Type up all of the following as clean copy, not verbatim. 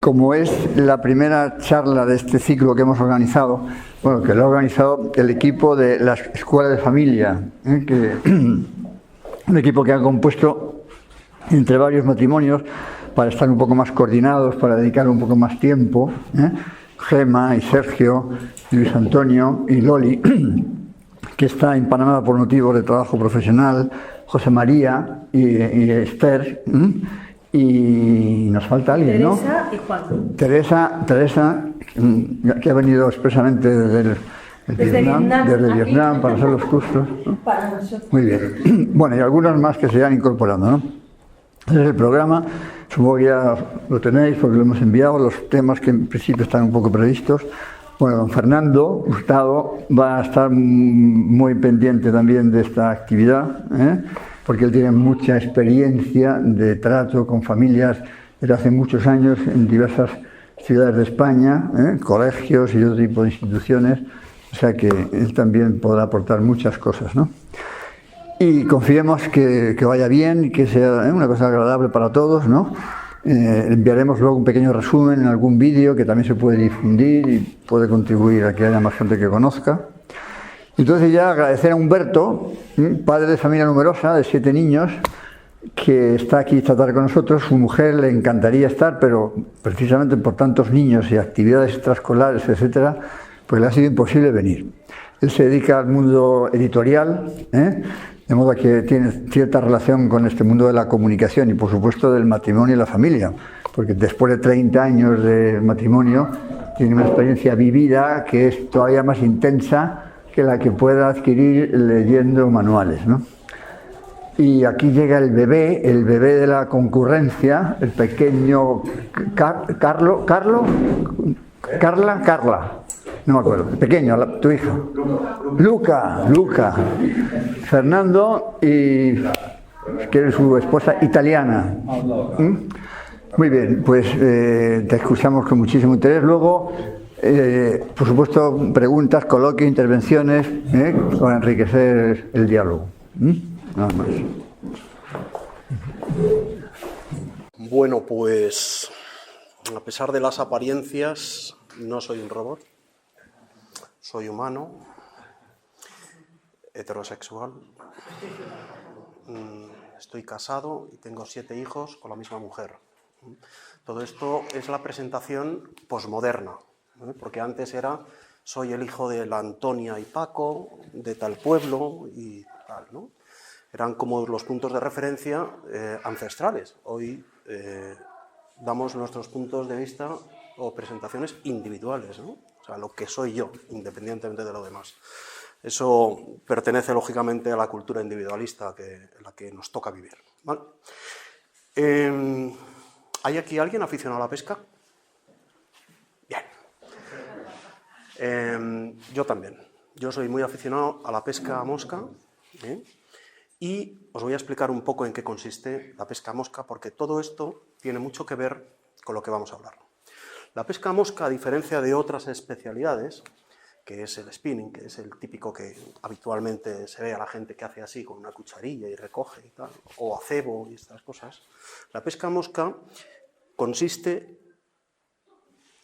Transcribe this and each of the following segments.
Como es la primera charla de este ciclo que hemos organizado, bueno, que lo ha organizado el equipo de la Escuela de Familia, un equipo que ha compuesto entre varios matrimonios para estar un poco más coordinados, para dedicar un poco más tiempo, Gema y Sergio, Luis Antonio y Loli, que está en Panamá por motivos de trabajo profesional, José María y Esther, y nos falta alguien, ¿no? Teresa y Juan. Teresa, que ha venido expresamente desde Vietnam para hacer los cursos, ¿no? Para nosotros. Muy bien. Bueno, y algunos más que se irán incorporando, ¿no? Ese es el programa. Supongo que ya lo tenéis porque lo hemos enviado, los temas que en principio están un poco previstos. Bueno, don Fernando Hurtado va a estar muy pendiente también de esta actividad, porque él tiene mucha experiencia de trato con familias desde hace muchos años en diversas ciudades de España, colegios y otro tipo de instituciones, o sea que él también podrá aportar muchas cosas, ¿no? Y confiemos que vaya bien y que sea una cosa agradable para todos, ¿no? Enviaremos luego un pequeño resumen en algún vídeo que también se puede difundir y puede contribuir a que haya más gente que conozca. Entonces ya agradecer a Humberto, padre de familia numerosa, de 7 niños, que está aquí esta tarde con nosotros. Su mujer le encantaría estar, pero precisamente por tantos niños y actividades extraescolares, etcétera, pues le ha sido imposible venir. Él se dedica al mundo editorial, de modo que tiene cierta relación con este mundo de la comunicación y, por supuesto, del matrimonio y la familia, porque después de 30 años de matrimonio tiene una experiencia vivida que es todavía más intensa que la que pueda adquirir leyendo manuales, ¿no? Y aquí llega el bebé de la concurrencia, el pequeño Carla, no me acuerdo, el pequeño, tu hijo. Luca. Fernando y que es su esposa italiana. Muy bien, pues te escuchamos con muchísimo interés. Luego, por supuesto, preguntas, coloquios, intervenciones, para enriquecer el diálogo. Nada más. Bueno, pues a pesar de las apariencias, no soy un robot. Soy humano, heterosexual, estoy casado y tengo 7 hijos con la misma mujer. Todo esto es la presentación posmoderna, porque antes era soy el hijo de la Antonia y Paco, de tal pueblo y tal, ¿no? Eran como los puntos de referencia ancestrales. Hoy damos nuestros puntos de vista o presentaciones individuales, ¿no? O sea, lo que soy yo, independientemente de lo demás. Eso pertenece, lógicamente, a la cultura individualista en la que nos toca vivir, ¿vale? ¿Hay aquí alguien aficionado a la pesca? Bien. Yo también. Yo soy muy aficionado a la pesca a mosca, y os voy a explicar un poco en qué consiste la pesca a mosca, porque todo esto tiene mucho que ver con lo que vamos a hablar. La pesca a mosca, a diferencia de otras especialidades, que es el spinning, que es el típico que habitualmente se ve a la gente que hace así con una cucharilla y recoge y tal, o a cebo y estas cosas, la pesca a mosca consiste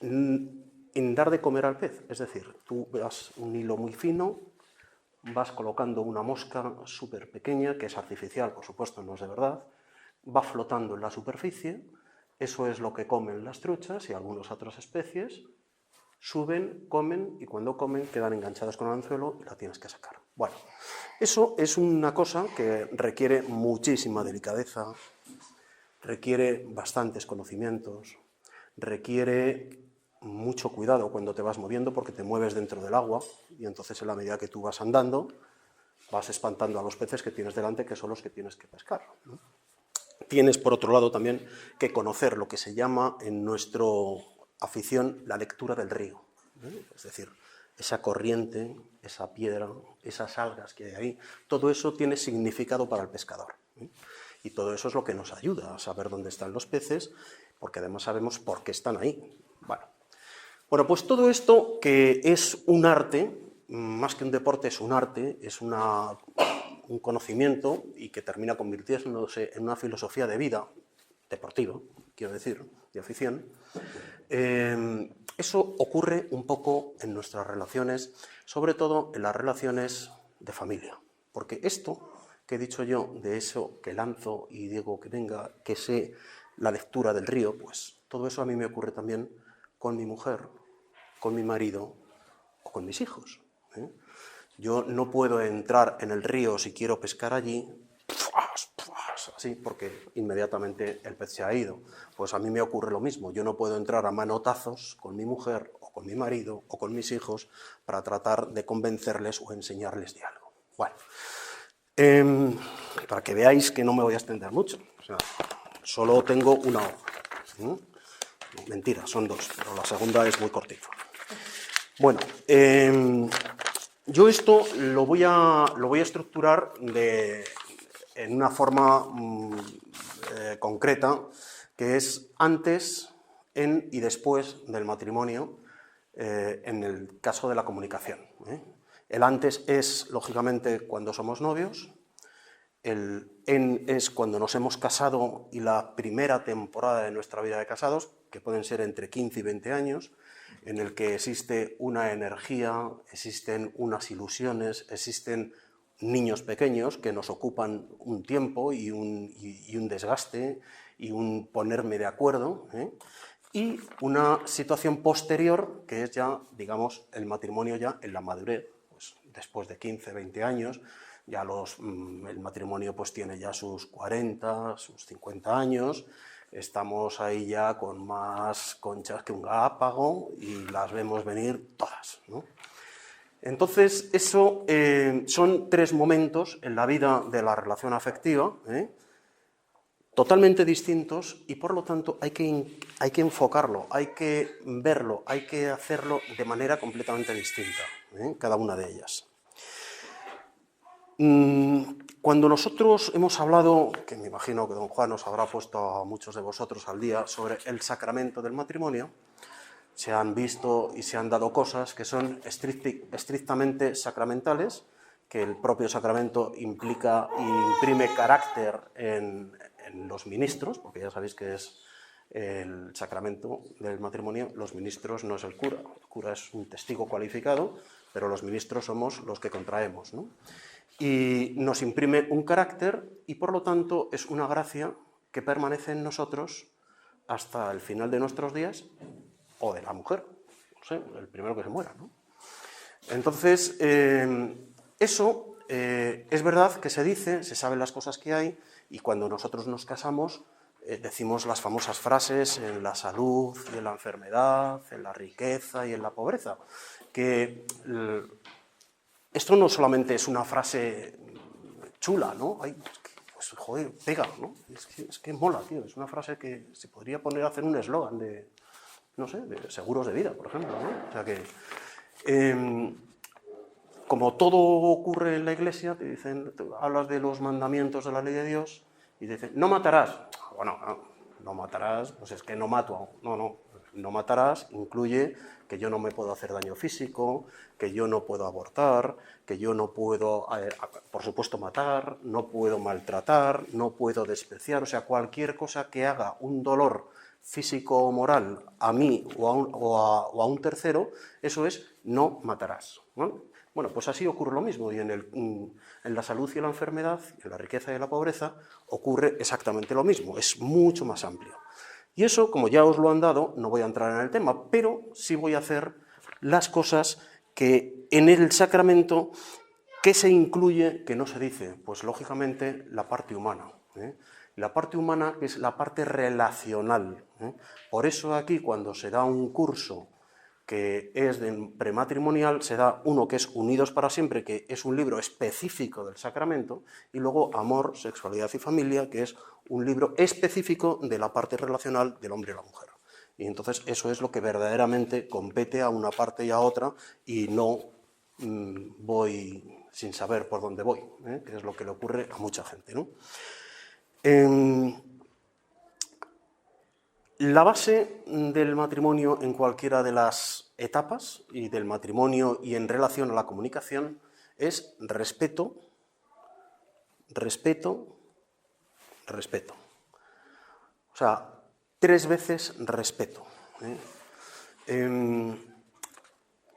en dar de comer al pez. Es decir, tú das un hilo muy fino, vas colocando una mosca súper pequeña, que es artificial, por supuesto, no es de verdad, va flotando en la superficie. Eso es lo que comen las truchas y algunas otras especies. Suben, comen y cuando comen quedan enganchadas con el anzuelo y la tienes que sacar. Bueno, eso es una cosa que requiere muchísima delicadeza, requiere bastantes conocimientos, requiere mucho cuidado cuando te vas moviendo porque te mueves dentro del agua y entonces en la medida que tú vas andando vas espantando a los peces que tienes delante, que son los que tienes que pescar, ¿no? Tienes, por otro lado, también que conocer lo que se llama en nuestra afición la lectura del río, es decir, esa corriente, esa piedra, esas algas que hay ahí, todo eso tiene significado para el pescador, y todo eso es lo que nos ayuda a saber dónde están los peces, porque además sabemos por qué están ahí. Bueno, pues todo esto que es un arte, más que un deporte es un arte, es un conocimiento y que termina convirtiéndose en una filosofía de vida deportiva, quiero decir, de afición, eso ocurre un poco en nuestras relaciones, sobre todo en las relaciones de familia. Porque esto que he dicho yo, de eso que lanzo y digo que venga, que sé la lectura del río, pues todo eso a mí me ocurre también con mi mujer, con mi marido o con mis hijos. Yo no puedo entrar en el río si quiero pescar allí, así, porque inmediatamente el pez se ha ido. Pues a mí me ocurre lo mismo. Yo no puedo entrar a manotazos con mi mujer o con mi marido o con mis hijos para tratar de convencerles o enseñarles de algo. Bueno, para que veáis que no me voy a extender mucho. O sea, solo tengo una hoja. Mentira, son dos, pero la segunda es muy cortita. Bueno, yo esto lo voy a estructurar en una forma concreta, que es antes, en y después del matrimonio, en el caso de la comunicación. El antes es, lógicamente, cuando somos novios. El en es cuando nos hemos casado y la primera temporada de nuestra vida de casados, que pueden ser entre 15 y 20 años, en el que existe una energía, existen unas ilusiones, existen niños pequeños que nos ocupan un tiempo y un desgaste y un ponerme de acuerdo, y una situación posterior que es ya, digamos, el matrimonio ya en la madurez, pues después de 15, 20 años, ya el matrimonio pues tiene ya sus 40, sus 50 años, estamos ahí ya con más conchas que un galápago y las vemos venir todas, ¿no? Entonces, eso son tres momentos en la vida de la relación afectiva, totalmente distintos y por lo tanto hay que enfocarlo, hay que verlo, hay que hacerlo de manera completamente distinta, cada una de ellas. Cuando nosotros hemos hablado, que me imagino que don Juan os habrá puesto a muchos de vosotros al día, sobre el sacramento del matrimonio, se han visto y se han dado cosas que son estrictamente sacramentales, que el propio sacramento implica e imprime carácter en los ministros, porque ya sabéis que es el sacramento del matrimonio, los ministros no es el cura es un testigo cualificado, pero los ministros somos los que contraemos, ¿no? Y nos imprime un carácter y por lo tanto es una gracia que permanece en nosotros hasta el final de nuestros días o de la mujer, no sé, el primero que se muera, ¿no? Entonces, eso es verdad que se dice, se saben las cosas que hay y cuando nosotros nos casamos decimos las famosas frases en la salud y en la enfermedad, en la riqueza y en la pobreza, que esto no solamente es una frase chula, ¿no? Ay, pues joder, pega, ¿no? Es que mola, tío. Es una frase que se podría poner a hacer un eslogan de, no sé, de seguros de vida, por ejemplo, ¿no? O sea que, como todo ocurre en la Iglesia, te dicen, hablas de los mandamientos de la ley de Dios y te dicen, no matarás. Bueno, no matarás, pues es que no mato. No matarás incluye que yo no me puedo hacer daño físico, que yo no puedo abortar, que yo no puedo, por supuesto, matar, no puedo maltratar, no puedo despreciar, o sea, cualquier cosa que haga un dolor físico o moral a mí o a un tercero, eso es no matarás, ¿no? Bueno, pues así ocurre lo mismo y en la salud y la enfermedad, en la riqueza y la pobreza, ocurre exactamente lo mismo, es mucho más amplio. Y eso, como ya os lo han dado, no voy a entrar en el tema, pero sí voy a hacer las cosas que en el sacramento, ¿qué se incluye, que no se dice? Pues lógicamente la parte humana. La parte humana que es la parte relacional. Por eso aquí cuando se da un curso que es de prematrimonial, se da uno que es Unidos para siempre, que es un libro específico del sacramento, y luego Amor, Sexualidad y Familia, que es un libro específico de la parte relacional del hombre y la mujer. Y entonces eso es lo que verdaderamente compete a una parte y a otra, y no voy sin saber por dónde voy, que es lo que le ocurre a mucha gente, ¿no? La base del matrimonio en cualquiera de las etapas y del matrimonio y en relación a la comunicación es respeto, respeto, respeto. O sea, 3 veces respeto.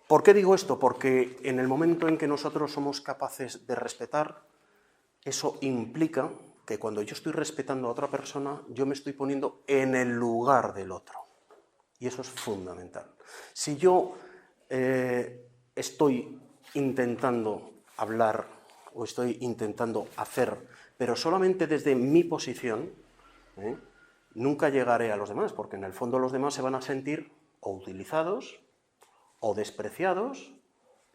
¿Por qué digo esto? Porque en el momento en que nosotros somos capaces de respetar, eso implica que cuando yo estoy respetando a otra persona, yo me estoy poniendo en el lugar del otro. Y eso es fundamental. Si yo estoy intentando hablar o estoy intentando hacer, pero solamente desde mi posición, nunca llegaré a los demás, porque en el fondo los demás se van a sentir o utilizados, o despreciados,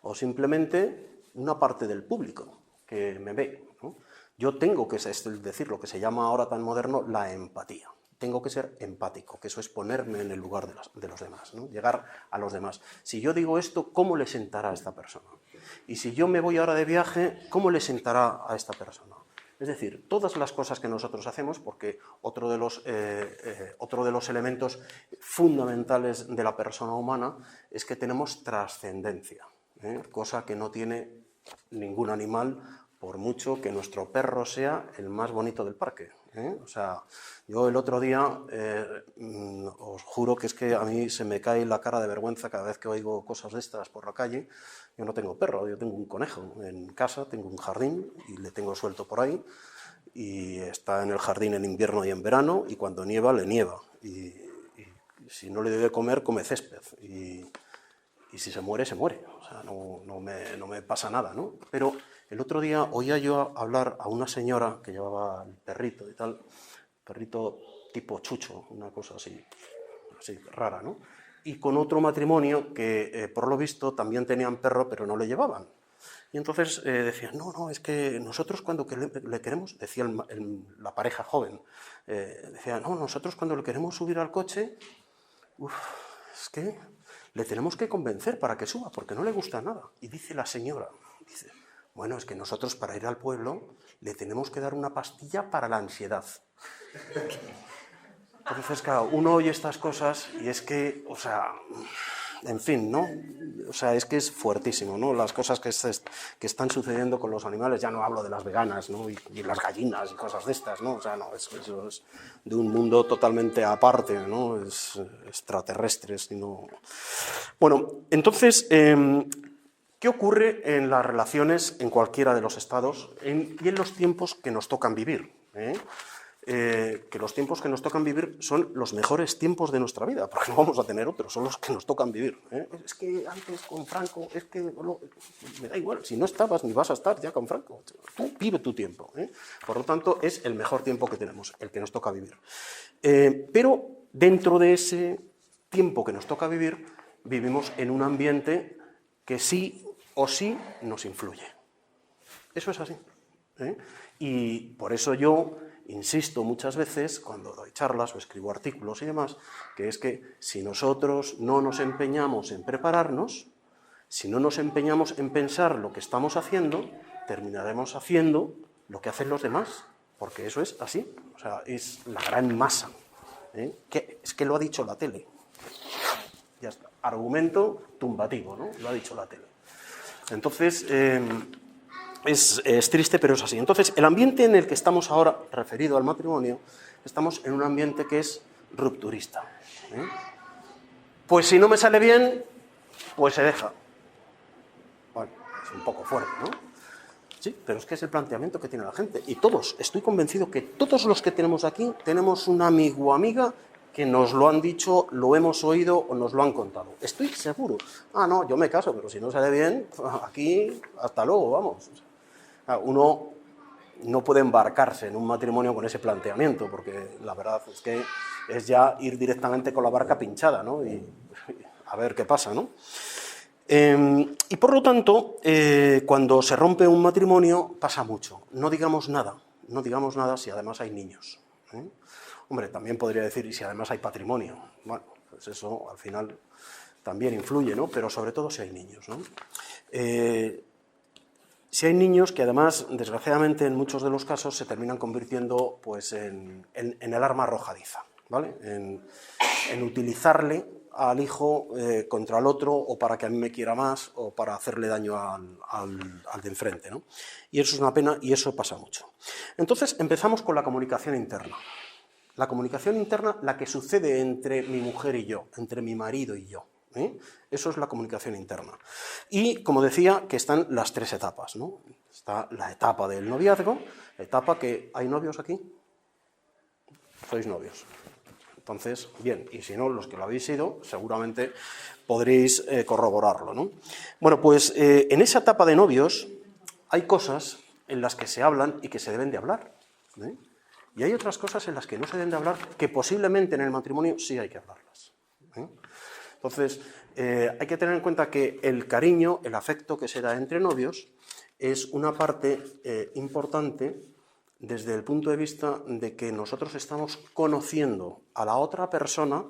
o simplemente una parte del público que me ve, ¿no? Yo tengo que decir lo que se llama ahora tan moderno la empatía. Tengo que ser empático, que eso es ponerme en el lugar de los demás, ¿no? Llegar a los demás. Si yo digo esto, ¿cómo le sentará a esta persona? Y si yo me voy ahora de viaje, ¿cómo le sentará a esta persona? Es decir, todas las cosas que nosotros hacemos, porque otro de los elementos fundamentales de la persona humana es que tenemos trascendencia, cosa que no tiene ningún animal, por mucho que nuestro perro sea el más bonito del parque. O sea, yo el otro día, os juro que es que a mí se me cae la cara de vergüenza cada vez que oigo cosas de estas por la calle. Yo no tengo perro, yo tengo un conejo en casa, tengo un jardín y le tengo suelto por ahí, y está en el jardín en invierno y en verano, y cuando nieva, le nieva, y si no le debe comer, come césped, y si se muere, se muere. O sea, no me pasa nada, ¿no? Pero el otro día oía yo hablar a una señora que llevaba el perrito y tal, perrito tipo chucho, una cosa así rara, ¿no? Y con otro matrimonio que, por lo visto, también tenían perro, pero no le llevaban. Y entonces decían, no, es que nosotros cuando le queremos, decía la pareja joven, decía, no, nosotros cuando le queremos subir al coche, es que le tenemos que convencer para que suba, porque no le gusta nada. Y dice la señora, dice, bueno, es que nosotros para ir al pueblo le tenemos que dar una pastilla para la ansiedad. Entonces, claro, uno oye estas cosas y es que, o sea, en fin, ¿no? O sea, es que es fuertísimo, ¿no? Las cosas que están sucediendo con los animales, ya no hablo de las veganas, ¿no? Y las gallinas y cosas de estas, ¿no? O sea, no, eso es de un mundo totalmente aparte, ¿no? Es extraterrestre, sino... Bueno, entonces, ¿qué ocurre en las relaciones en cualquiera de los estados y en los tiempos que nos tocan vivir? Que los tiempos que nos tocan vivir son los mejores tiempos de nuestra vida, porque no vamos a tener otros, son los que nos tocan vivir. Es que antes con Franco, es que me da igual, si no estabas ni vas a estar ya con Franco, tú vive tu tiempo. Por lo tanto, es el mejor tiempo que tenemos, el que nos toca vivir. Pero dentro de ese tiempo que nos toca vivir, vivimos en un ambiente que sí o sí nos influye. Eso es así. Y por eso yo insisto muchas veces, cuando doy charlas o escribo artículos y demás, que es que si nosotros no nos empeñamos en prepararnos, si no nos empeñamos en pensar lo que estamos haciendo, terminaremos haciendo lo que hacen los demás, porque eso es así, o sea, es la gran masa. Es que lo ha dicho la tele. Ya está, argumento tumbativo, ¿no? Lo ha dicho la tele. Entonces... Es triste, pero es así. Entonces, el ambiente en el que estamos ahora, referido al matrimonio, estamos en un ambiente que es rupturista. Pues si no me sale bien, pues se deja. Bueno, es un poco fuerte, ¿no? Sí, pero es que es el planteamiento que tiene la gente. Y todos, estoy convencido que todos los que tenemos aquí, tenemos un amigo o amiga que nos lo han dicho, lo hemos oído o nos lo han contado. Estoy seguro. Ah, no, yo me caso, pero si no sale bien, aquí, hasta luego, vamos. Uno no puede embarcarse en un matrimonio con ese planteamiento, porque la verdad es que es ya ir directamente con la barca pinchada, ¿no? Y a ver qué pasa, ¿no? Y por lo tanto, cuando se rompe un matrimonio, pasa mucho. No digamos nada si además hay niños. Hombre, también podría decir, y si además hay patrimonio. Bueno, pues eso al final también influye, ¿no? Pero sobre todo si hay niños, ¿no? Si hay niños que además, desgraciadamente, en muchos de los casos se terminan convirtiendo pues, en el arma arrojadiza, ¿vale? En utilizarle al hijo contra el otro, o para que a mí me quiera más, o para hacerle daño al de enfrente, ¿no? Y eso es una pena y eso pasa mucho. Entonces empezamos con la comunicación interna. La comunicación interna, la que sucede entre mi mujer y yo, entre mi marido y yo. Eso es la comunicación interna. Y, como decía, que están las 3 etapas, ¿no? Está la etapa del noviazgo, etapa que... ¿Hay novios aquí? Sois novios. Entonces, bien, y si no, los que lo habéis sido, seguramente podréis corroborarlo, ¿no? Bueno, pues en esa etapa de novios hay cosas en las que se hablan y que se deben de hablar, y hay otras cosas en las que no se deben de hablar, que posiblemente en el matrimonio sí hay que hablarlas. Entonces, hay que tener en cuenta que el cariño, el afecto que se da entre novios es una parte importante desde el punto de vista de que nosotros estamos conociendo a la otra persona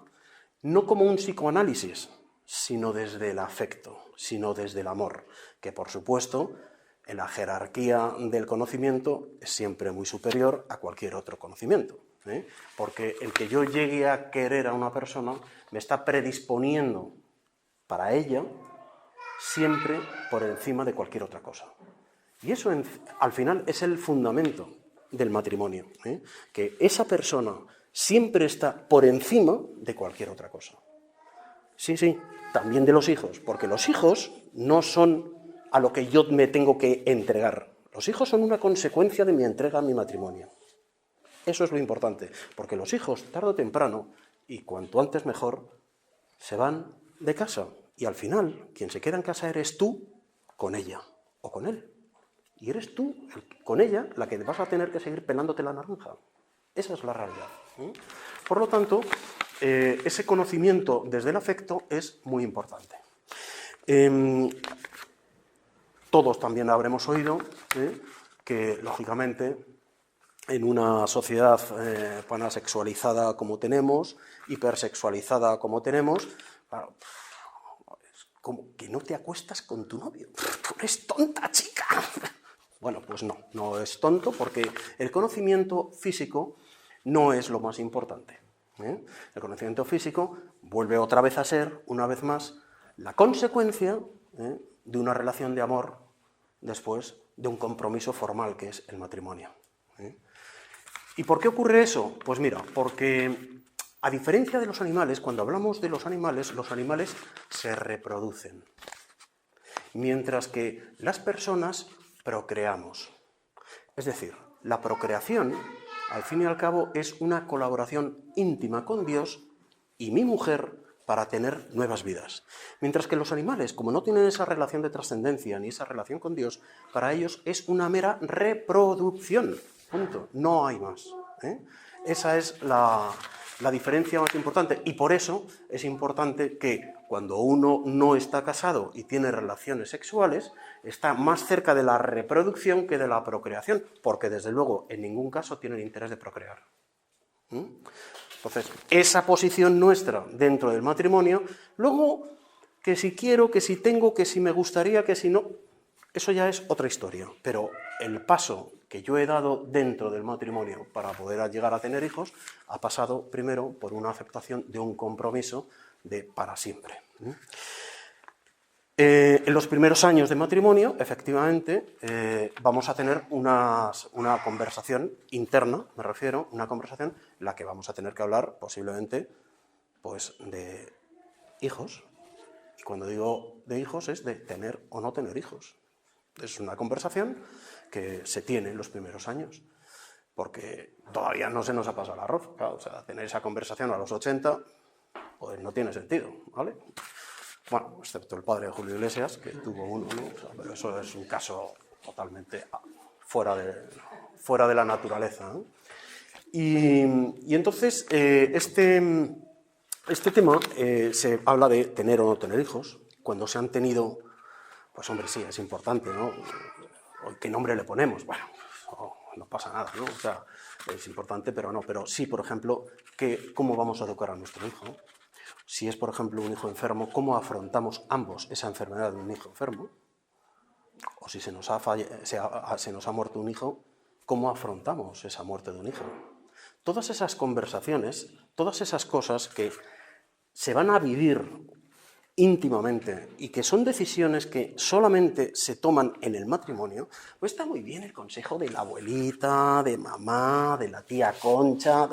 no como un psicoanálisis, sino desde el afecto, sino desde el amor, que por supuesto en la jerarquía del conocimiento es siempre muy superior a cualquier otro conocimiento, porque el que yo llegue a querer a una persona me está predisponiendo para ella siempre por encima de cualquier otra cosa. Y eso al final es el fundamento del matrimonio, que esa persona siempre está por encima de cualquier otra cosa. Sí, sí, también de los hijos, porque los hijos no son a lo que yo me tengo que entregar. Los hijos son una consecuencia de mi entrega a mi matrimonio. Eso es lo importante, porque los hijos, tarde o temprano, y cuanto antes mejor, se van de casa. Y al final, quien se queda en casa eres tú con ella o con él. Y eres tú, con ella, la que vas a tener que seguir pelándote la naranja. Esa es la realidad. Por lo tanto, ese conocimiento desde el afecto es muy importante. Todos también habremos oído que, lógicamente, en una sociedad panasexualizada como tenemos, hipersexualizada como tenemos, es como que no te acuestas con tu novio. ¡Tú eres tonta, chica! Bueno, pues no es tonto, porque el conocimiento físico no es lo más importante. El conocimiento físico vuelve otra vez a ser, una vez más, la consecuencia de una relación de amor después de un compromiso formal que es el matrimonio. ¿Y por qué ocurre eso? Pues mira, porque a diferencia de los animales, cuando hablamos de los animales se reproducen, mientras que las personas procreamos. Es decir, la procreación, al fin y al cabo, es una colaboración íntima con Dios y mi mujer para tener nuevas vidas. Mientras que los animales, como no tienen esa relación de trascendencia ni esa relación con Dios, para ellos es una mera reproducción. Punto. No hay más. Esa es la diferencia más importante, y por eso es importante que cuando uno no está casado y tiene relaciones sexuales, está más cerca de la reproducción que de la procreación, porque desde luego en ningún caso tienen interés de procrear. Entonces, esa posición nuestra dentro del matrimonio, luego que si quiero, que si tengo, que si me gustaría, que si no, eso ya es otra historia, pero el paso que yo he dado dentro del matrimonio para poder llegar a tener hijos ha pasado primero por una aceptación de un compromiso de para siempre. En los primeros años de matrimonio, efectivamente, vamos a tener una conversación interna, me refiero, una conversación en la que vamos a tener que hablar posiblemente pues, de hijos. Y cuando digo de hijos es de tener o no tener hijos. Es una conversación que se tiene en los primeros años, porque todavía no se nos ha pasado el arroz. Claro, o sea, tener esa conversación a los 80, pues no tiene sentido, ¿vale? Bueno, excepto el padre de Julio Iglesias, que tuvo uno, ¿no? O sea, pero eso es un caso totalmente fuera de la naturaleza, ¿no? Y entonces, este tema se habla de tener o no tener hijos. Cuando se han tenido, pues hombre, sí, es importante, ¿no? ¿Qué nombre le ponemos? Bueno, no pasa nada, ¿no? O sea, es importante, pero no. Pero sí, por ejemplo, ¿cómo vamos a educar a nuestro hijo? Si es, por ejemplo, un hijo enfermo, ¿cómo afrontamos ambos esa enfermedad de un hijo enfermo? O si se nos ha muerto un hijo, ¿cómo afrontamos esa muerte de un hijo? Todas esas conversaciones, todas esas cosas que se van a vivir íntimamente y que son decisiones que solamente se toman en el matrimonio, pues está muy bien el consejo de la abuelita, de mamá, de la tía Concha,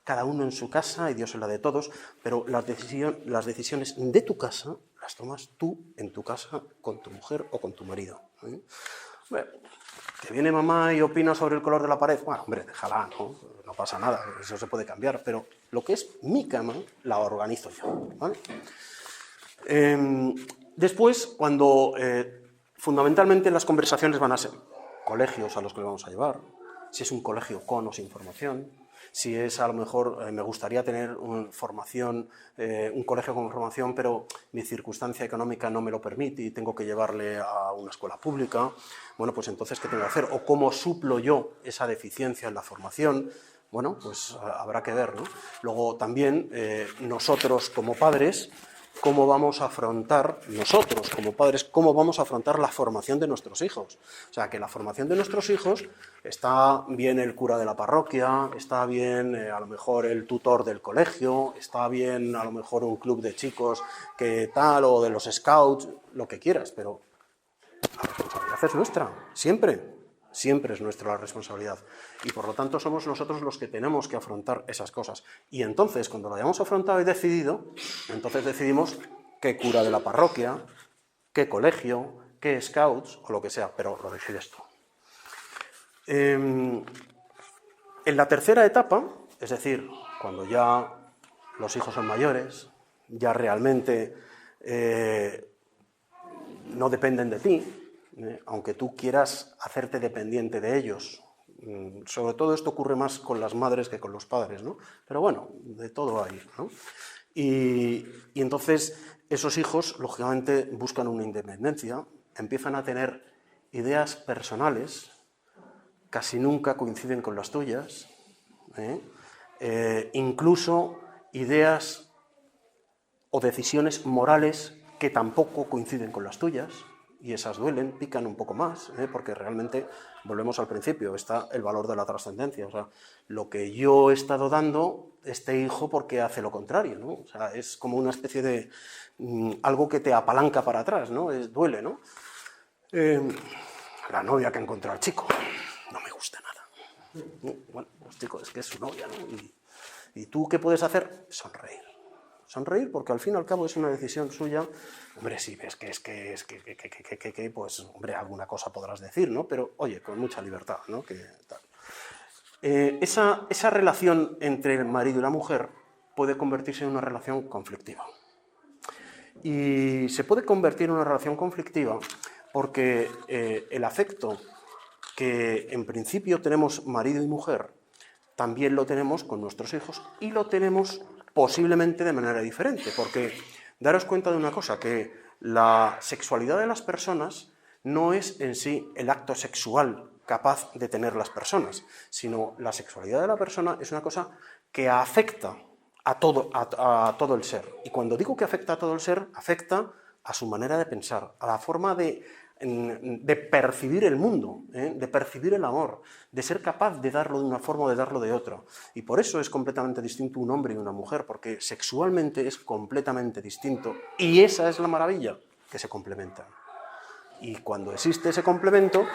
cada uno en su casa y Dios en la de todos, pero las decisiones de tu casa las tomas tú en tu casa con tu mujer o con tu marido. Bueno, que viene mamá y opina sobre el color de la pared, bueno, hombre, déjala, no pasa nada, eso se puede cambiar, pero lo que es mi cama la organizo yo, ¿vale? Después, cuando fundamentalmente las conversaciones van a ser colegios a los que le vamos a llevar, si es un colegio con o sin formación, si es a lo mejor me gustaría tener un colegio con formación, pero mi circunstancia económica no me lo permite y tengo que llevarle a una escuela pública, bueno, pues entonces, ¿qué tengo que hacer? ¿O cómo suplo yo esa deficiencia en la formación? Bueno, pues habrá que ver, ¿no? Luego también nosotros como padres, cómo vamos a afrontar, nosotros como padres, cómo vamos a afrontar la formación de nuestros hijos. O sea, que la formación de nuestros hijos está bien el cura de la parroquia, está bien a lo mejor el tutor del colegio, está bien a lo mejor un club de chicos que tal, o de los scouts, lo que quieras, pero la responsabilidad es nuestra, siempre. Siempre es nuestra la responsabilidad y por lo tanto somos nosotros los que tenemos que afrontar esas cosas. Y entonces, cuando lo hayamos afrontado y decidido, entonces decidimos qué cura de la parroquia, qué colegio, qué scouts o lo que sea, pero lo decides tú. En la tercera etapa, es decir, cuando ya los hijos son mayores, ya realmente no dependen de ti, aunque tú quieras hacerte dependiente de ellos. Sobre todo esto ocurre más con las madres que con los padres, ¿no? Pero bueno, de todo hay, ¿no? Y entonces esos hijos, lógicamente, buscan una independencia, empiezan a tener ideas personales, casi nunca coinciden con las tuyas, incluso ideas o decisiones morales que tampoco coinciden con las tuyas, y esas duelen, pican un poco más, porque realmente, volvemos al principio, está el valor de la trascendencia. O sea, lo que yo he estado dando, este hijo, porque hace lo contrario, ¿no? O sea, es como una especie de algo que te apalanca para atrás, ¿no? Duele, ¿no? La novia que encontró al chico, no me gusta nada. Bueno, pues chico, es que es su novia, ¿no? ¿Y tú qué puedes hacer? Sonreír. Sonreír porque al fin y al cabo es una decisión suya. Hombre, si ves que pues, hombre, alguna cosa podrás decir, ¿no? Pero, oye, con mucha libertad, ¿no? Esa relación entre el marido y la mujer puede convertirse en una relación conflictiva. Y se puede convertir en una relación conflictiva porque el afecto que en principio tenemos marido y mujer también lo tenemos con nuestros hijos y lo tenemos posiblemente de manera diferente, porque daros cuenta de una cosa, que la sexualidad de las personas no es en sí el acto sexual capaz de tener las personas, sino la sexualidad de la persona es una cosa que afecta a todo el ser. Y cuando digo que afecta a todo el ser, afecta a su manera de pensar, a la forma de percibir el mundo, de percibir el amor, de ser capaz de darlo de una forma o de darlo de otra. Y por eso es completamente distinto un hombre y una mujer, porque sexualmente es completamente distinto. Y esa es la maravilla, que se complementan. Y cuando existe ese complemento,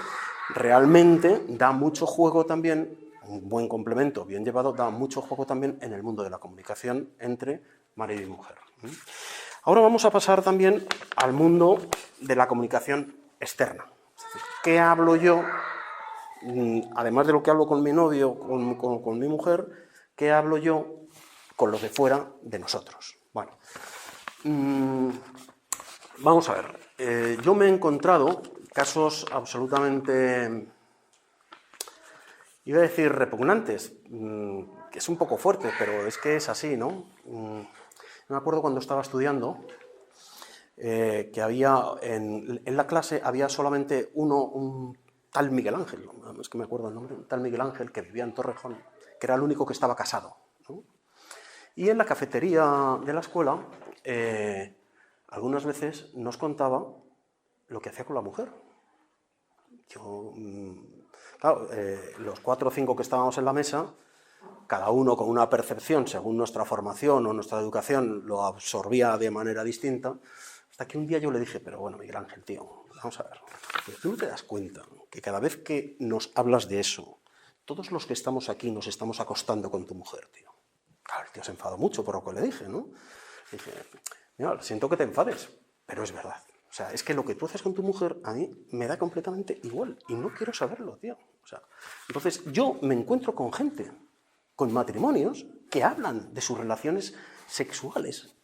realmente da mucho juego también, un buen complemento bien llevado, da mucho juego también en el mundo de la comunicación entre marido y mujer. Ahora vamos a pasar también al mundo de la comunicación externa. Es decir, ¿qué hablo yo? Además de lo que hablo con mi novio, con mi mujer, ¿qué hablo yo con los de fuera de nosotros? Bueno, vamos a ver. Yo me he encontrado casos absolutamente, iba a decir repugnantes, que es un poco fuerte, pero es que es así, ¿no? Me acuerdo cuando estaba estudiando, que había en la clase había solamente un tal Miguel Ángel, es que me acuerdo el nombre, un tal Miguel Ángel que vivía en Torrejón, que era el único que estaba casado, ¿no? Y en la cafetería de la escuela, algunas veces nos contaba lo que hacía con la mujer. Yo, claro, los 4 o 5 que estábamos en la mesa, cada uno con una percepción según nuestra formación o nuestra educación lo absorbía de manera distinta, hasta que un día yo le dije, pero bueno, Miguel Ángel, tío, vamos a ver, ¿tú no te das cuenta que cada vez que nos hablas de eso, todos los que estamos aquí nos estamos acostando con tu mujer, tío? Claro, el tío se enfadó mucho por lo que le dije, ¿no? Dije, mira, siento que te enfades, pero es verdad. O sea, es que lo que tú haces con tu mujer a mí me da completamente igual y no quiero saberlo, tío. O sea, entonces yo me encuentro con gente, con matrimonios, que hablan de sus relaciones sexuales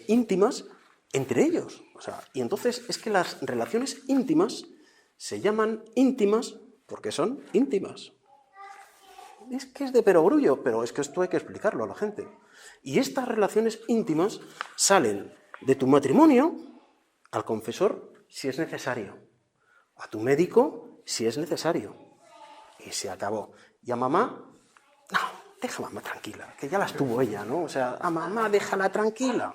íntimas entre ellos. O sea, y entonces es que las relaciones íntimas se llaman íntimas porque son íntimas. Es que es de perogrullo, pero es que esto hay que explicarlo a la gente. Y estas relaciones íntimas salen de tu matrimonio al confesor si es necesario, a tu médico si es necesario. Y se acabó. Y a mamá, no, deja a mamá tranquila, que ya las tuvo ella, ¿no? O sea, a mamá déjala tranquila.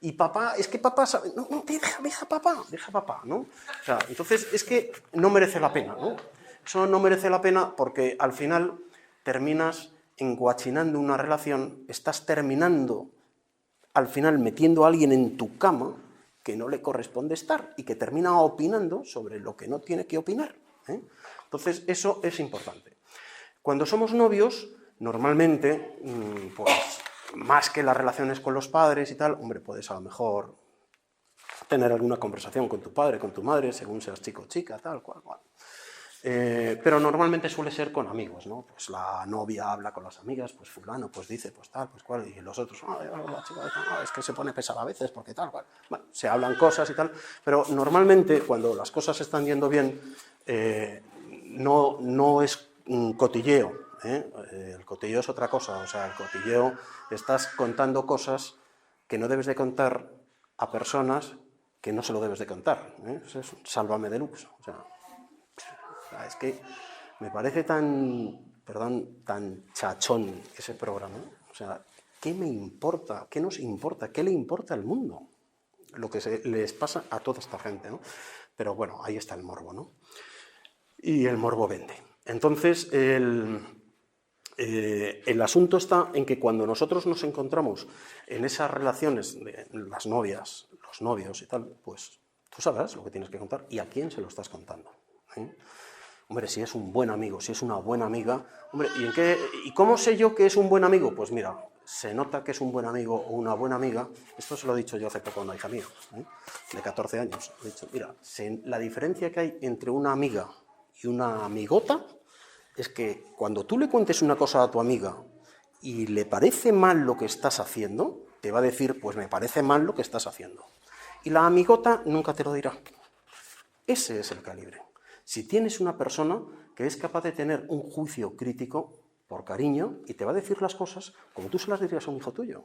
Y papá, es que papá sabe, no, deja papá, ¿no? O sea, entonces es que no merece la pena, ¿no? Eso no merece la pena porque al final terminas enguachinando una relación, estás terminando al final metiendo a alguien en tu cama que no le corresponde estar y que termina opinando sobre lo que no tiene que opinar. Entonces, eso es importante. Cuando somos novios, normalmente, pues, más que las relaciones con los padres y tal, hombre, puedes a lo mejor tener alguna conversación con tu padre, con tu madre, según seas chico o chica, tal, cual. Pero normalmente suele ser con amigos, ¿no? Pues la novia habla con las amigas, pues fulano, pues dice, pues tal, pues cual, y los otros, la chica, es que se pone pesada a veces, porque tal, cual. Bueno, se hablan cosas y tal, pero normalmente cuando las cosas están yendo bien, no es un cotilleo, el cotilleo es otra cosa, o sea, el cotilleo estás contando cosas que no debes de contar a personas que no se lo debes de contar, Eso es sálvame deluxe, o sea, es que me parece tan chachón ese programa. O sea, ¿qué me importa? ¿Qué nos importa? ¿Qué le importa al mundo? Lo que les pasa a toda esta gente, ¿no? Pero bueno, ahí está el morbo, ¿no? Y el morbo vende. Entonces, el asunto está en que cuando nosotros nos encontramos en esas relaciones de las novias, los novios y tal, pues tú sabrás lo que tienes que contar y a quién se lo estás contando. Hombre, si es un buen amigo, si es una buena amiga, hombre, ¿y cómo sé yo que es un buen amigo? Pues mira, se nota que es un buen amigo o una buena amiga, esto se lo he dicho yo hace poco a una hija mía, de 14 años, he dicho, mira, la diferencia que hay entre una amiga y una amigota es que cuando tú le cuentes una cosa a tu amiga y le parece mal lo que estás haciendo, te va a decir, pues me parece mal lo que estás haciendo. Y la amigota nunca te lo dirá. Ese es el calibre. Si tienes una persona que es capaz de tener un juicio crítico por cariño y te va a decir las cosas como tú se las dirías a un hijo tuyo.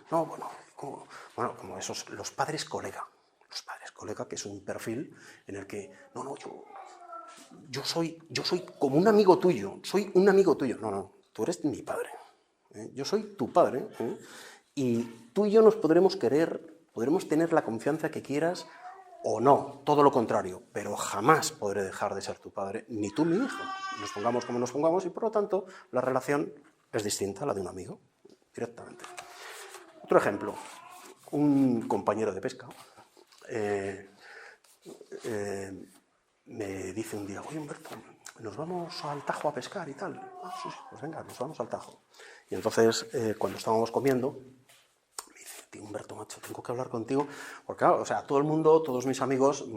No, como esos, los padres colega. Los padres colega, que es un perfil en el que, yo soy como un amigo tuyo, soy un amigo tuyo. No, tú eres mi padre. Yo soy tu padre. Y tú y yo nos podremos querer, podremos tener la confianza que quieras, o no, todo lo contrario, pero jamás podré dejar de ser tu padre, ni tú mi hijo. Nos pongamos como nos pongamos y por lo tanto la relación es distinta a la de un amigo, directamente. Otro ejemplo, un compañero de pesca me dice un día, oye Humberto, nos vamos al Tajo a pescar y tal. Sí, pues venga, nos vamos al Tajo. Y entonces cuando estábamos comiendo, tío Humberto, macho, tengo que hablar contigo, porque claro, o sea, todo el mundo, todos mis amigos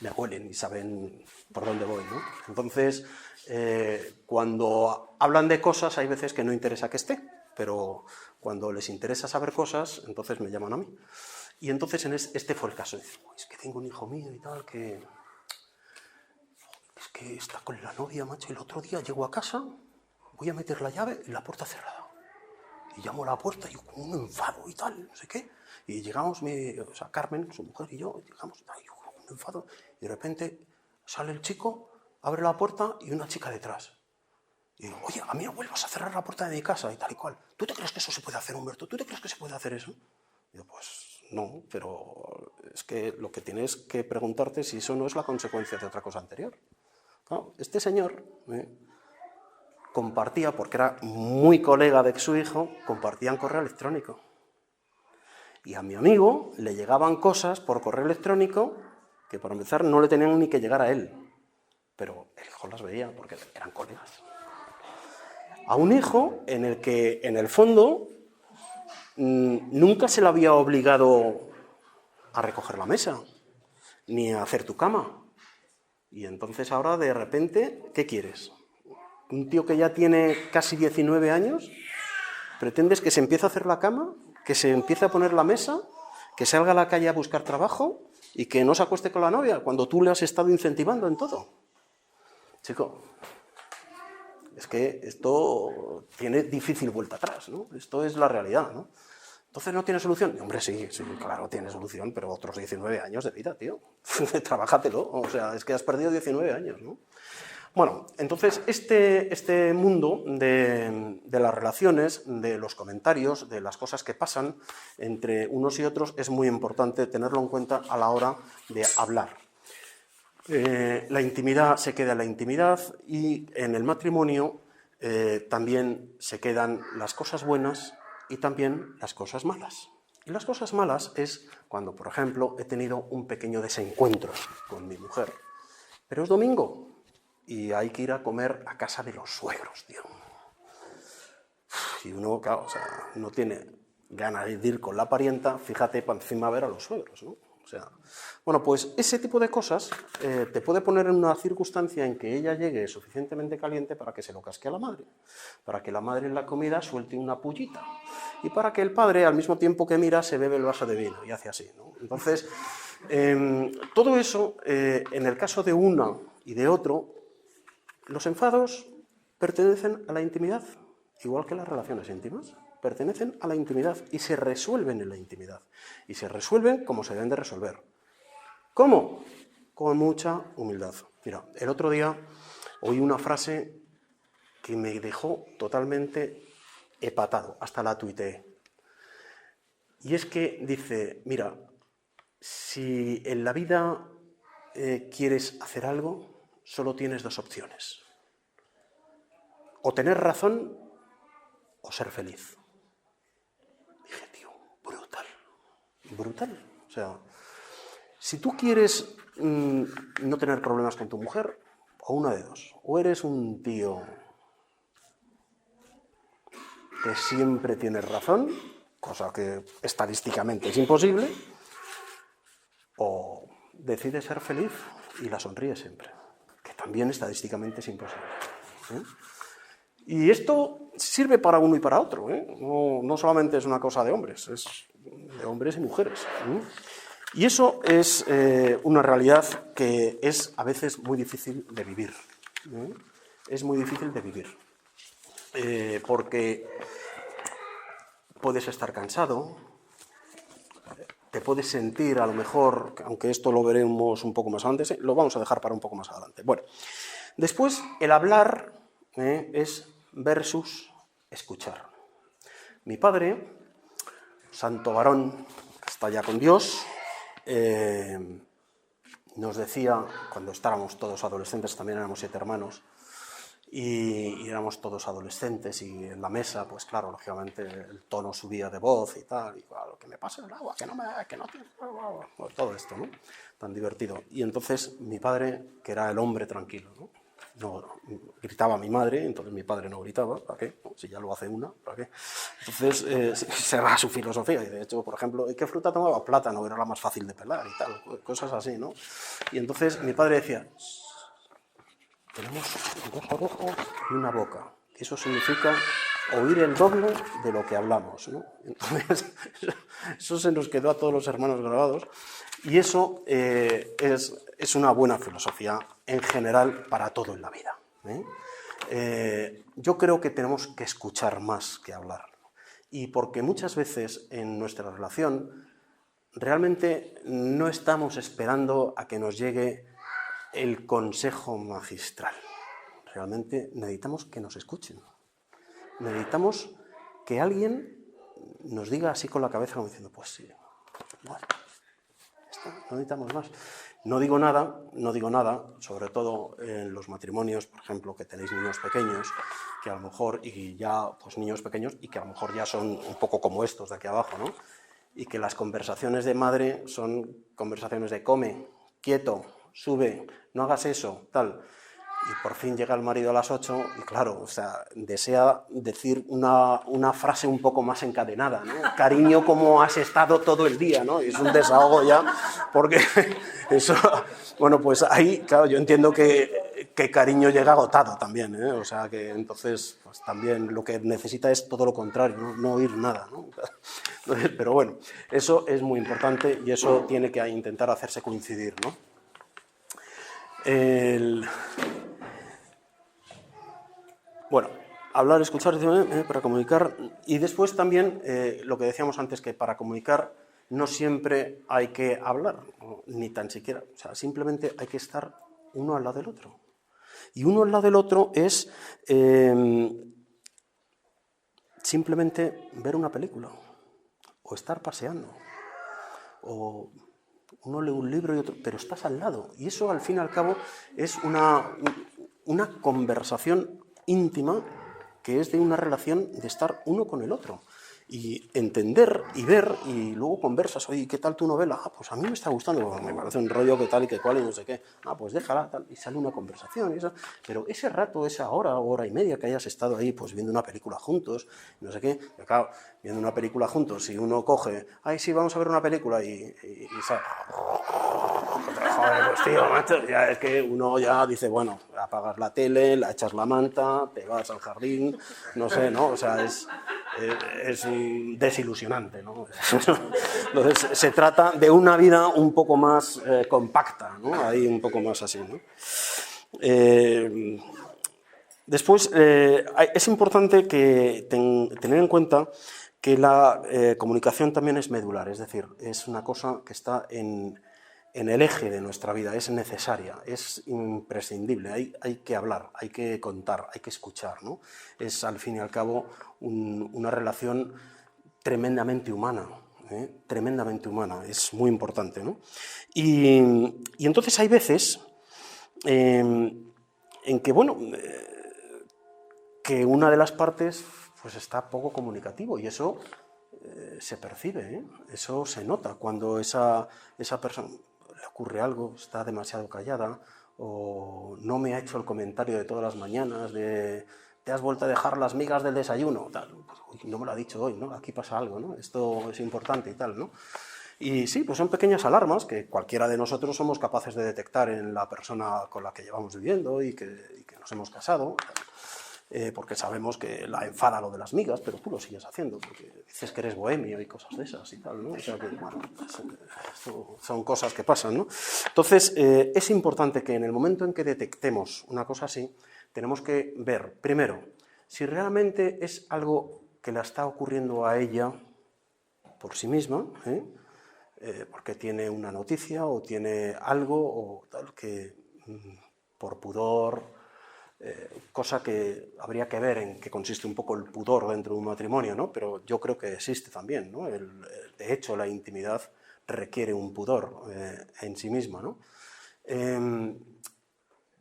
me huelen y saben por dónde voy, ¿no? Entonces, cuando hablan de cosas, hay veces que no interesa que esté, pero cuando les interesa saber cosas, entonces me llaman a mí. Y entonces este fue el caso. Dice, es que tengo un hijo mío y tal, es que está con la novia, macho, y el otro día llego a casa, voy a meter la llave y la puerta cerrada. Y llamo a la puerta y yo con un enfado y tal, no sé qué. Y llegamos, Carmen, su mujer y yo, llegamos, y yo con un enfado. Y de repente sale el chico, abre la puerta y una chica detrás. Y digo, oye, a mí no vuelvas a cerrar la puerta de mi casa y tal y cual. ¿Tú te crees que eso se puede hacer, Humberto? ¿Tú te crees que se puede hacer eso? Y yo, pues no, pero es que lo que tienes que preguntarte es si eso no es la consecuencia de otra cosa anterior. Claro, este señor compartía, porque era muy colega de su hijo, compartían correo electrónico. Y a mi amigo le llegaban cosas por correo electrónico que, para empezar, no le tenían ni que llegar a él. Pero el hijo las veía porque eran colegas. a un hijo en el que, en el fondo, nunca se le había obligado a recoger la mesa, ni a hacer tu cama. Y entonces ahora, de repente, ¿qué quieres? Un tío que ya tiene casi 19 años, ¿pretendes que se empiece a hacer la cama, que se empiece a poner la mesa, que salga a la calle a buscar trabajo y que no se acueste con la novia cuando tú le has estado incentivando en todo? Chico, es que esto tiene difícil vuelta atrás, ¿no? Esto es la realidad, ¿no? Entonces, ¿no tiene solución? Y, hombre, sí, claro, tiene solución, pero otros 19 años de vida, tío. Trabájatelo, o sea, es que has perdido 19 años, ¿no? Bueno, entonces, este mundo de las relaciones, de los comentarios, de las cosas que pasan entre unos y otros, es muy importante tenerlo en cuenta a la hora de hablar. La intimidad se queda en la intimidad y en el matrimonio también se quedan las cosas buenas y también las cosas malas. Y las cosas malas es cuando, por ejemplo, he tenido un pequeño desencuentro con mi mujer, pero es domingo y hay que ir a comer a casa de los suegros, tío. Y uno, claro, o sea, no tiene ganas de ir con la parienta, fíjate, para encima ver a los suegros, ¿no? O sea, bueno, pues ese tipo de cosas te puede poner en una circunstancia en que ella llegue suficientemente caliente para que se lo casque a la madre, para que la madre en la comida suelte una pullita y para que el padre, al mismo tiempo que mira, se bebe el vaso de vino y hace así, ¿no? Entonces, todo eso, en el caso de una y de otro, los enfados pertenecen a la intimidad, igual que las relaciones íntimas. Pertenecen a la intimidad y se resuelven en la intimidad. Y se resuelven como se deben de resolver. ¿Cómo? Con mucha humildad. Mira, el otro día oí una frase que me dejó totalmente hepatado, hasta la tuiteé. Y es que dice, mira, si en la vida quieres hacer algo, solo tienes dos opciones. O tener razón o ser feliz. Dije, tío, brutal, brutal. O sea, si tú quieres no tener problemas con tu mujer, o una de dos, o eres un tío que siempre tienes razón, cosa que estadísticamente es imposible, o decides ser feliz y la sonríes siempre, que también estadísticamente es imposible, ¿eh? Y esto sirve para uno y para otro, ¿eh? No solamente es una cosa de hombres, es de hombres y mujeres, ¿eh? Y eso es una realidad que es a veces muy difícil de vivir, ¿eh? Es muy difícil de vivir, porque puedes estar cansado, te puedes sentir a lo mejor, aunque esto lo veremos un poco más adelante, lo vamos a dejar para un poco más adelante. Bueno, después el hablar es versus escuchar. Mi padre, santo varón, que está ya con Dios, nos decía, cuando estábamos todos adolescentes, también éramos 7 hermanos, y éramos todos adolescentes, y en la mesa, pues claro, lógicamente el tono subía de voz y tal, y claro, que me pase el agua, que no tiene agua, todo esto, ¿no? Tan divertido. Y entonces mi padre, que era el hombre tranquilo, ¿no? No gritaba a mi madre, entonces mi padre no gritaba, ¿para qué? No, si ya lo hace una, ¿para qué? Entonces, esa era su filosofía, y de hecho, por ejemplo, ¿qué fruta tomaba? Plátano, era la más fácil de pelar y tal, cosas así, ¿no? Y entonces mi padre decía, tenemos 2 orejas y una boca, eso significa oír el doble de lo que hablamos, ¿no? Entonces, eso se nos quedó a todos los hermanos grabados, y eso es una buena filosofía en general para todo en la vida, ¿eh? Yo creo que tenemos que escuchar más que hablar, y porque muchas veces en nuestra relación realmente no estamos esperando a que nos llegue el consejo magistral. Realmente necesitamos que nos escuchen. Necesitamos que alguien nos diga así con la cabeza, como diciendo, pues sí, bueno, esto, no necesitamos más. No digo nada, sobre todo en los matrimonios, por ejemplo, que tenéis niños pequeños, que a lo mejor, y ya, pues niños pequeños, y que a lo mejor ya son un poco como estos de aquí abajo, ¿no? Y que las conversaciones de madre son conversaciones de come, quieto, sube, no hagas eso, tal. y por fin llega el marido a las 8 y claro, o sea, desea decir una frase un poco más encadenada, ¿no? Cariño, ¿cómo has estado todo el día? ¿No? Y es un desahogo ya, porque eso, bueno, pues ahí, claro, yo entiendo que cariño llega agotado también, ¿eh? O sea, que entonces, pues también lo que necesita es todo lo contrario, no oír nada, ¿no? Pero bueno, eso es muy importante y eso tiene que intentar hacerse coincidir, ¿no? Bueno, hablar, escuchar para comunicar y después también lo que decíamos antes, que para comunicar no siempre hay que hablar, ni tan siquiera, o sea, simplemente hay que estar uno al lado del otro. Y uno al lado del otro es simplemente ver una película o estar paseando o uno lee un libro y otro, pero estás al lado. Y eso, al fin y al cabo, es una conversación íntima que es de una relación de estar uno con el otro. Y entender y ver, y luego conversas, oye, ¿qué tal tu novela? Ah, pues a mí me está gustando, me parece un rollo que tal y que cual y no sé qué. Ah, pues déjala, tal, y sale una conversación. Pero ese rato, esa hora y media que hayas estado ahí, pues viendo una película juntos, no sé qué, pero claro, viendo una película juntos, si uno coge, ay, sí, vamos a ver una película y sale, joder, pues tío, macho, ya es que uno ya dice, bueno, apagas la tele, la echas la manta, te vas al jardín, no sé, ¿no? O sea, es desilusionante, ¿no? Entonces, se trata de una vida un poco más compacta, ¿no? Ahí un poco más así, ¿no? Después, es importante que tener en cuenta que la comunicación también es medular, es decir, es una cosa que está en el eje de nuestra vida, es necesaria, es imprescindible, hay que hablar, hay que contar, hay que escuchar, ¿no? Es, al fin y al cabo, una relación tremendamente humana, tremendamente humana, es muy importante, ¿no? Y entonces hay veces en que, bueno, que una de las partes pues está poco comunicativo y eso se percibe, ¿eh? Eso se nota cuando esa persona le ocurre algo, está demasiado callada o no me ha hecho el comentario de todas las mañanas de te has vuelto a dejar las migas del desayuno, tal, pues, uy, no me lo ha dicho hoy, ¿no? Aquí pasa algo, ¿no? Esto es importante y tal, ¿no? Y sí, pues son pequeñas alarmas que cualquiera de nosotros somos capaces de detectar en la persona con la que llevamos viviendo y que nos hemos casado, porque sabemos que la enfada lo de las migas, pero tú lo sigues haciendo, porque dices que eres bohemio y cosas de esas y tal, ¿no? O sea que, bueno, son cosas que pasan, ¿no? Entonces, es importante que en el momento en que detectemos una cosa así, tenemos que ver, primero, si realmente es algo que le está ocurriendo a ella por sí misma, porque tiene una noticia o tiene algo o tal que por pudor, cosa que habría que ver en qué consiste un poco el pudor dentro de un matrimonio, ¿no? Pero yo creo que existe también, ¿no? De hecho, la intimidad requiere un pudor en sí misma, ¿no?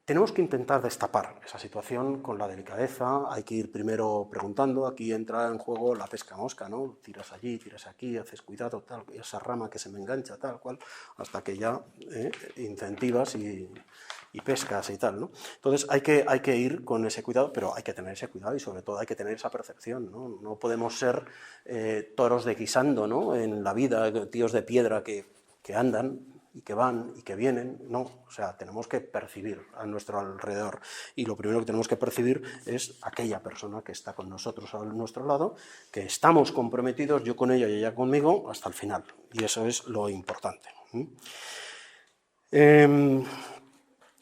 Tenemos que intentar destapar esa situación con la delicadeza, hay que ir primero preguntando, aquí entra en juego la pesca mosca, ¿no? Tiras allí, tiras aquí, haces cuidado, tal, esa rama que se me engancha, tal cual, hasta que ya incentivas y pescas y tal, ¿no? Entonces hay que ir con ese cuidado, pero hay que tener ese cuidado y sobre todo hay que tener esa percepción, ¿no? No podemos ser toros de guisando, ¿no? En la vida, tíos de piedra que andan y que van y que vienen, no, o sea, tenemos que percibir a nuestro alrededor y lo primero que tenemos que percibir es aquella persona que está con nosotros a nuestro lado, que estamos comprometidos, yo con ella y ella conmigo, hasta el final, y eso es lo importante.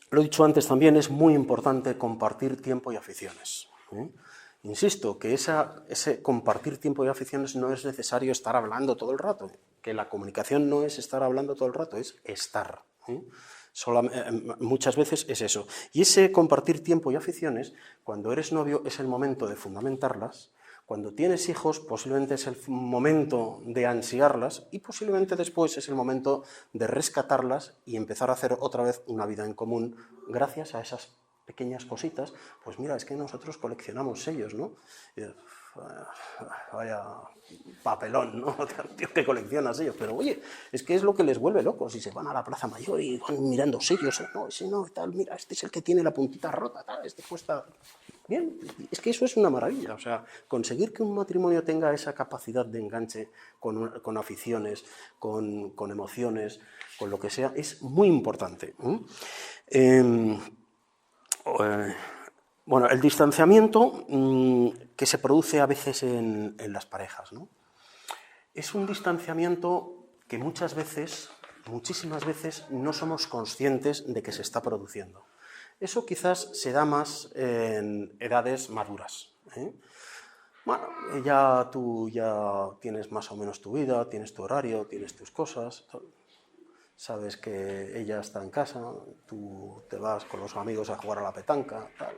Lo he dicho antes también, es muy importante compartir tiempo y aficiones. Insisto, que ese compartir tiempo y aficiones no es necesario estar hablando todo el rato, que la comunicación no es estar hablando todo el rato, es estar. Muchas veces es eso. Y ese compartir tiempo y aficiones, cuando eres novio, es el momento de fundamentarlas. Cuando tienes hijos, posiblemente es el momento de ansiarlas y posiblemente después es el momento de rescatarlas y empezar a hacer otra vez una vida en común gracias a esas pequeñas cositas, pues mira, es que nosotros coleccionamos sellos, ¿no? Vaya papelón, ¿no? Tío que colecciona sellos, pero oye, es que es lo que les vuelve locos y se van a la Plaza Mayor y van mirando sellos, no, ese no, tal, mira, este es el que tiene la puntita rota, tal, este cuesta... Bien, es que eso es una maravilla, o sea, conseguir que un matrimonio tenga esa capacidad de enganche con aficiones, con emociones, con lo que sea, es muy importante. Bueno, el distanciamiento que se produce a veces en las parejas, ¿no? Es un distanciamiento que muchas veces, muchísimas veces, no somos conscientes de que se está produciendo. Eso quizás se da más en edades maduras, ¿eh? Bueno, tú ya tienes más o menos tu vida, tienes tu horario, tienes tus cosas, sabes que ella está en casa, tú te vas con los amigos a jugar a la petanca, tal.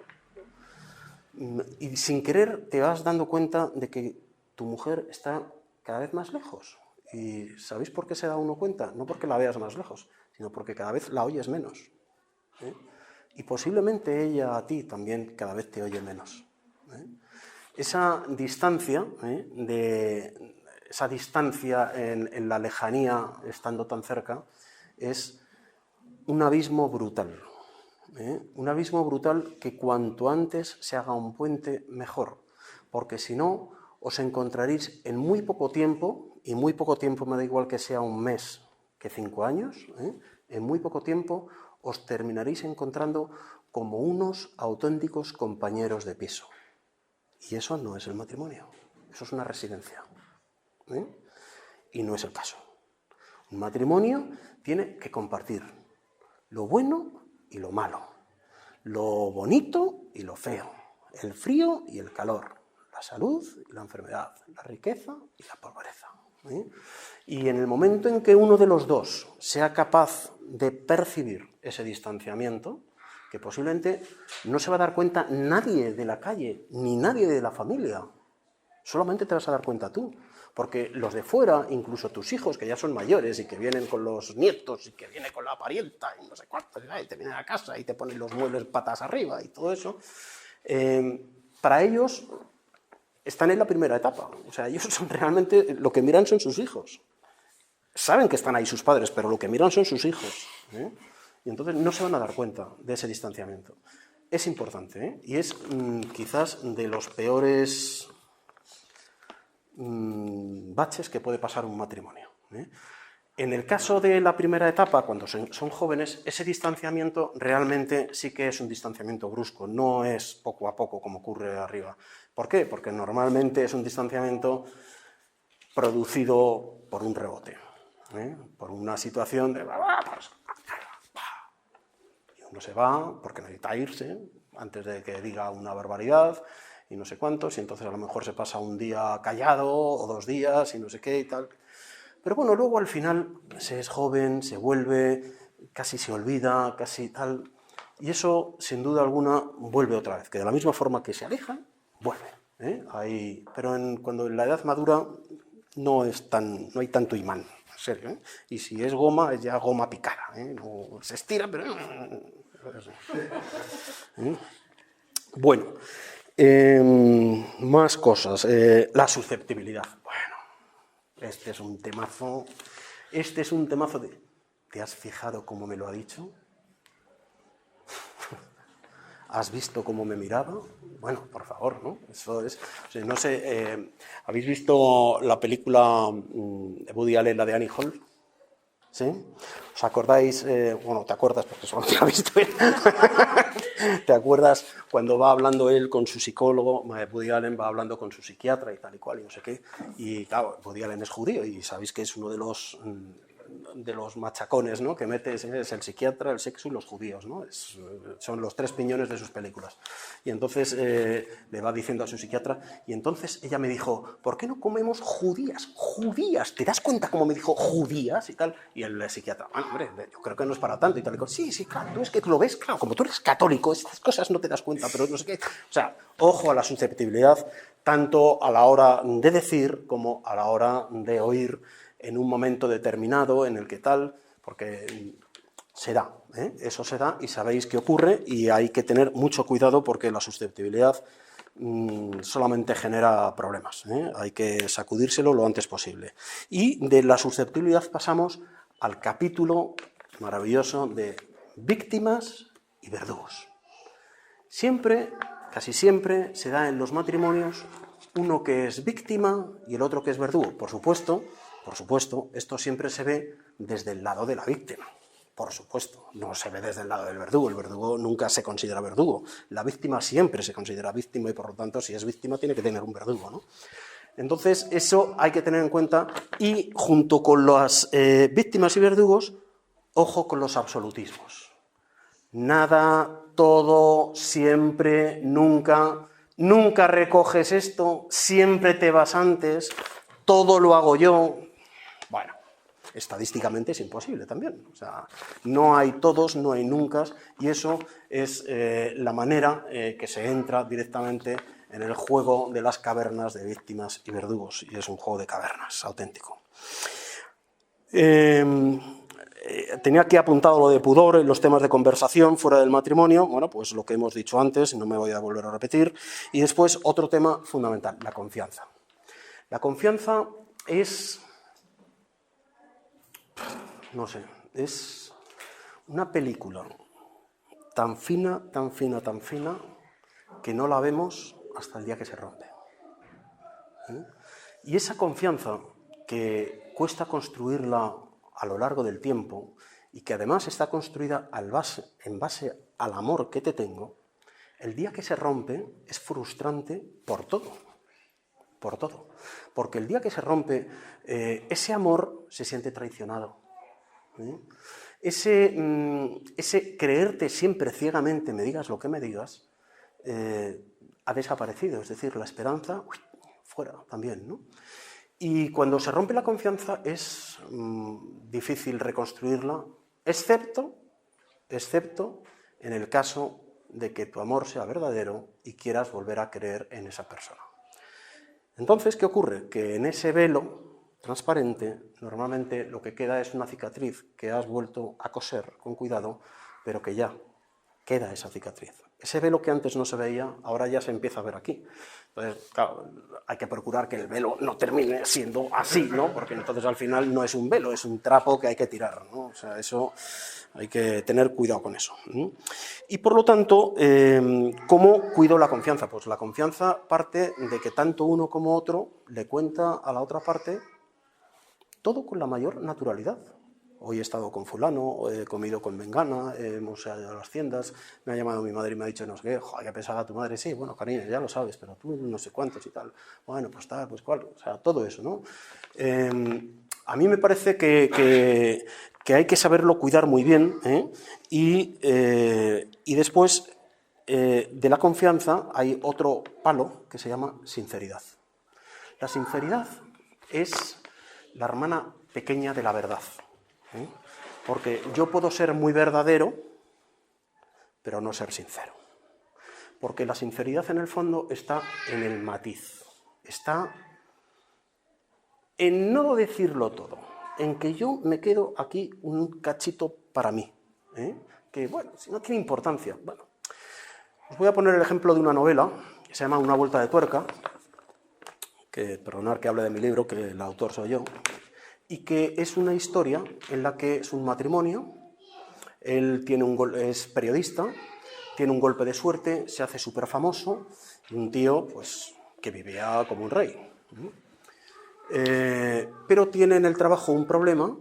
Y sin querer te vas dando cuenta de que tu mujer está cada vez más lejos. ¿Y sabéis por qué se da uno cuenta? No porque la veas más lejos, sino porque cada vez la oyes menos, ¿eh? Y posiblemente ella a ti también cada vez te oye menos, ¿eh? Esa distancia, esa distancia en la lejanía, estando tan cerca, es un abismo brutal. Un abismo brutal que cuanto antes se haga un puente, mejor. Porque si no, os encontraréis en muy poco tiempo, y muy poco tiempo me da igual que sea un mes que 5 años, en muy poco tiempo os terminaréis encontrando como unos auténticos compañeros de piso. Y eso no es el matrimonio, eso es una residencia, ¿eh? Y no es el caso. Un matrimonio tiene que compartir lo bueno y lo malo, lo bonito y lo feo, el frío y el calor, la salud y la enfermedad, la riqueza y la pobreza, ¿eh? Y en el momento en que uno de los dos sea capaz de percibir ese distanciamiento, que posiblemente no se va a dar cuenta nadie de la calle, ni nadie de la familia, solamente te vas a dar cuenta tú. Porque los de fuera, incluso tus hijos, que ya son mayores y que vienen con los nietos y que vienen con la parienta y no sé cuánto, y te vienen a casa y te ponen los muebles patas arriba y todo eso, para ellos están en la primera etapa. O sea, ellos son realmente, lo que miran son sus hijos. Saben que están ahí sus padres, pero lo que miran son sus hijos, ¿eh? Y entonces no se van a dar cuenta de ese distanciamiento. Es importante, ¿eh? Y es quizás de los peores baches que puede pasar un matrimonio, ¿eh? En el caso de la primera etapa, cuando son jóvenes, ese distanciamiento realmente sí que es un distanciamiento brusco, no es poco a poco como ocurre arriba. ¿Por qué? Porque normalmente es un distanciamiento producido por un rebote, ¿eh? Por una situación de... Y uno se va porque necesita irse antes de que diga una barbaridad y no sé cuántos, y entonces a lo mejor se pasa un día callado o 2 días y no sé qué y tal. Pero bueno, luego al final se es joven, se vuelve, casi se olvida, casi tal, y eso sin duda alguna vuelve otra vez, que de la misma forma que se alejan, vuelve, ¿eh? Ahí, pero cuando en la edad madura no hay tanto imán, en serio, ¿eh? Y si es goma, es ya goma picada, ¿eh? No, se estira, pero... Bueno, más cosas. La susceptibilidad. Bueno, este es un temazo. Este es un temazo de... ¿Te has fijado cómo me lo ha dicho? ¿Has visto cómo me miraba? Bueno, por favor, ¿no? Eso es... O sea, no sé, ¿habéis visto la película de Woody Allen, la de Annie Hall? ¿Sí? ¿Os acordáis? Bueno, te acuerdas porque solo te la has visto él. ¿Te acuerdas cuando va hablando él con su psicólogo? Woody Allen va hablando con su psiquiatra y tal y cual y no sé qué. Y claro, Woody Allen es judío y sabéis que es uno de los machacones, ¿no? Que metes, es el psiquiatra, el sexo y los judíos, ¿no? Son los 3 piñones de sus películas. Y entonces le va diciendo a su psiquiatra, y entonces ella me dijo, ¿por qué no comemos judías? Judías, ¿te das cuenta cómo me dijo judías y tal? Y el psiquiatra, bueno, hombre, yo creo que no es para tanto y tal. Y digo, sí, claro, tú es que lo ves, claro, como tú eres católico, estas cosas no te das cuenta, pero no sé qué. O sea, ojo a la susceptibilidad, tanto a la hora de decir como a la hora de oír en un momento determinado en el que tal, porque Se da, eso se da y sabéis qué ocurre y hay que tener mucho cuidado porque la susceptibilidad solamente genera problemas, hay que sacudírselo lo antes posible. Y de la susceptibilidad pasamos al capítulo maravilloso de víctimas y verdugos. Siempre, casi siempre, se da en los matrimonios uno que es víctima y el otro que es verdugo. Por supuesto, esto siempre se ve desde el lado de la víctima. Por supuesto, no se ve desde el lado del verdugo. El verdugo nunca se considera verdugo. La víctima siempre se considera víctima y, por lo tanto, si es víctima, tiene que tener un verdugo, ¿no? Entonces, eso hay que tener en cuenta y, junto con las víctimas y verdugos, ojo con los absolutismos. Nada, todo, siempre, nunca. Nunca recoges esto, siempre te vas antes, todo lo hago yo. Bueno, estadísticamente es imposible también. O sea, no hay todos, no hay nunca, y eso es la manera que se entra directamente en el juego de las cavernas de víctimas y verdugos, y es un juego de cavernas auténtico. Tenía aquí apuntado lo de pudor en los temas de conversación fuera del matrimonio, bueno, pues lo que hemos dicho antes, no me voy a volver a repetir, y después otro tema fundamental, la confianza. La confianza es, no sé, es una película tan fina, tan fina, tan fina, que no la vemos hasta el día que se rompe. Y esa confianza que cuesta construirla a lo largo del tiempo y que además está construida en base al amor que te tengo, el día que se rompe es frustrante por todo. Porque el día que se rompe, ese amor se siente traicionado. Ese creerte siempre ciegamente, me digas lo que me digas, ha desaparecido. Es decir, la esperanza, fuera también, ¿no? Y cuando se rompe la confianza es difícil reconstruirla, excepto en el caso de que tu amor sea verdadero y quieras volver a creer en esa persona. Entonces, ¿qué ocurre? Que en ese velo transparente, normalmente lo que queda es una cicatriz que has vuelto a coser con cuidado, pero que ya queda esa cicatriz. Ese velo que antes no se veía, ahora ya se empieza a ver aquí. Entonces, claro, hay que procurar que el velo no termine siendo así, ¿no? Porque entonces al final no es un velo, es un trapo que hay que tirar, ¿no? O sea, eso hay que tener cuidado con eso. Y por lo tanto, ¿cómo cuido la confianza? Pues la confianza parte de que tanto uno como otro le cuenta a la otra parte todo con la mayor naturalidad. Hoy he estado con fulano, he comido con mengana, hemos ido a las tiendas, me ha llamado mi madre y me ha dicho, no sé qué, joder, qué pesada tu madre, sí, bueno, cariño, ya lo sabes, pero tú no sé cuántos y tal, bueno, pues tal, pues cual, o sea, todo eso, ¿no? A mí me parece que hay que saberlo cuidar muy bien, y después de la confianza hay otro palo que se llama sinceridad. La sinceridad es la hermana pequeña de la verdad. Porque yo puedo ser muy verdadero, pero no ser sincero. Porque la sinceridad en el fondo está en el matiz, está en no decirlo todo, en que yo me quedo aquí un cachito para mí, que bueno, si no tiene importancia. Bueno, os voy a poner el ejemplo de una novela que se llama Una vuelta de tuerca, que, perdonad que hable de mi libro, que el autor soy yo, y que es una historia en la que es un matrimonio, él es periodista, tiene un golpe de suerte, se hace súper famoso, y un tío pues, que vivía como un rey. Pero tiene en el trabajo un problema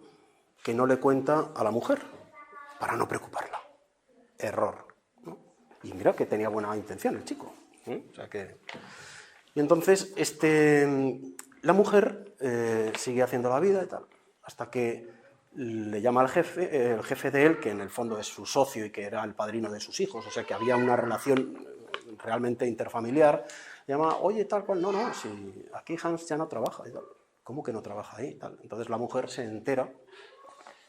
que no le cuenta a la mujer, para no preocuparla. Error, ¿no? Y mira que tenía buena intención el chico. O sea que... Y entonces la mujer sigue haciendo la vida y tal, hasta que le llama al jefe, el jefe de él, que en el fondo es su socio y que era el padrino de sus hijos, o sea que había una relación realmente interfamiliar, le llama, oye, tal cual, no, si aquí Hans ya no trabaja y tal. ¿Cómo que no trabaja ahí? Tal. Entonces la mujer se entera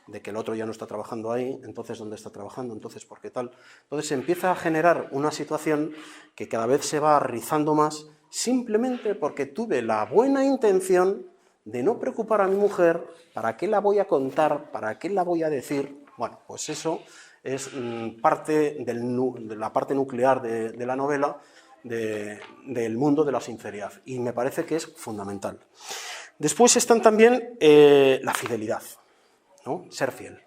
de que el otro ya no está trabajando ahí, entonces ¿dónde está trabajando? Entonces, ¿por qué tal? Entonces se empieza a generar una situación que cada vez se va rizando más, simplemente porque tuve la buena intención de no preocupar a mi mujer, ¿para qué la voy a contar? ¿Para qué la voy a decir? Bueno, pues eso es parte de la parte nuclear de la novela del mundo de la sinceridad, y me parece que es fundamental. Después están también la fidelidad, ¿no? Ser fiel.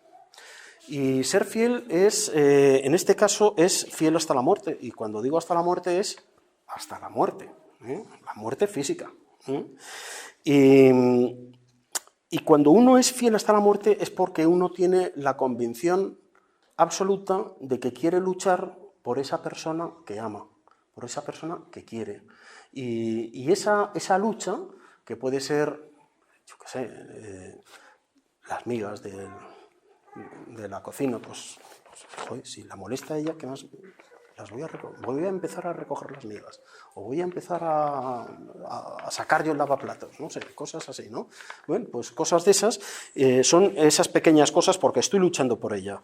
Y ser fiel es, en este caso, es fiel hasta la muerte. Y cuando digo hasta la muerte es hasta la muerte, la muerte física. Y cuando uno es fiel hasta la muerte es porque uno tiene la convicción absoluta de que quiere luchar por esa persona que ama, por esa persona que quiere. Y esa lucha, que puede ser, yo qué sé, las migas de la cocina, pues joder, si la molesta a ella, ¿qué más? Las voy a empezar a recoger las migas, o voy a empezar a sacar yo el lavaplatos, no sé, cosas así, ¿no? Bueno, pues cosas de esas son esas pequeñas cosas porque estoy luchando por ella.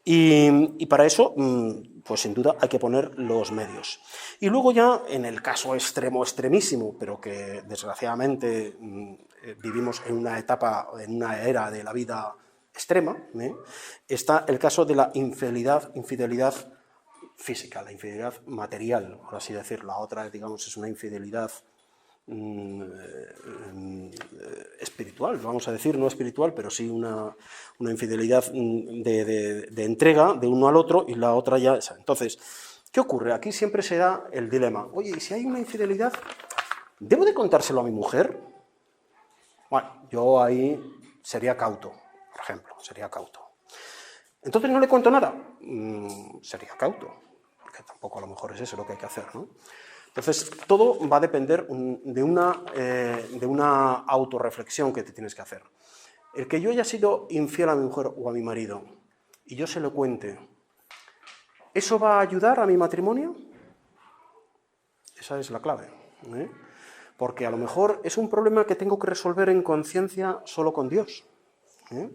Y para eso, pues sin duda hay que poner los medios. Y luego ya, en el caso extremísimo, pero que desgraciadamente vivimos en una etapa, en una era de la vida extrema, está el caso de la infidelidad física, la infidelidad material, por así decirlo. La otra, digamos, es una infidelidad espiritual, vamos a decir, no espiritual, pero sí una infidelidad de entrega de uno al otro, y la otra ya esa. Entonces, ¿qué ocurre? Aquí siempre se da el dilema. Oye, ¿y si hay una infidelidad, debo de contárselo a mi mujer? Bueno, yo ahí sería cauto, por ejemplo, sería cauto. Entonces no le cuento nada, sería cauto, porque tampoco a lo mejor es eso lo que hay que hacer, ¿no? Entonces todo va a depender de una autorreflexión que te tienes que hacer. El que yo haya sido infiel a mi mujer o a mi marido y yo se lo cuente, ¿eso va a ayudar a mi matrimonio? Esa es la clave, ¿eh? Porque a lo mejor es un problema que tengo que resolver en conciencia solo con Dios, ¿eh?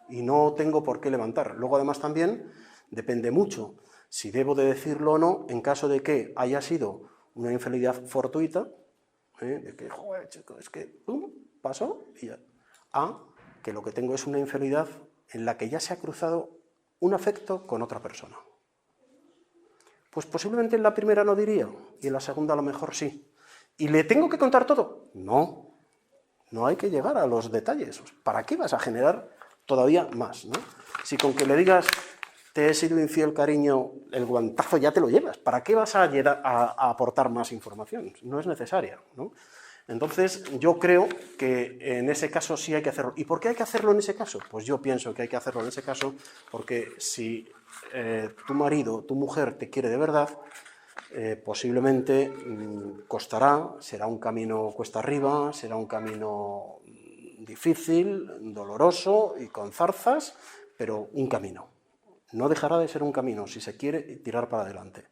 Y no tengo por qué levantar. Luego, además, también depende mucho si debo de decirlo o no en caso de que haya sido una infidelidad fortuita, de que, joder, chico, es que, pum, pasó y ya. Que lo que tengo es una infidelidad en la que ya se ha cruzado un afecto con otra persona. Pues posiblemente en la primera no diría, y en la segunda a lo mejor sí. ¿Y le tengo que contar todo? No, no hay que llegar a los detalles. ¿Para qué vas a generar todavía más, ¿no? Si con que le digas te he sido infiel, cariño, el guantazo ya te lo llevas, ¿para qué vas a aportar más información? No es necesaria, ¿no? Entonces yo creo que en ese caso sí hay que hacerlo. ¿Y por qué hay que hacerlo en ese caso? Pues yo pienso que hay que hacerlo en ese caso porque si tu marido, tu mujer te quiere de verdad, posiblemente costará, será un camino cuesta arriba, será un camino difícil, doloroso y con zarzas, pero un camino. No dejará de ser un camino si se quiere tirar para adelante.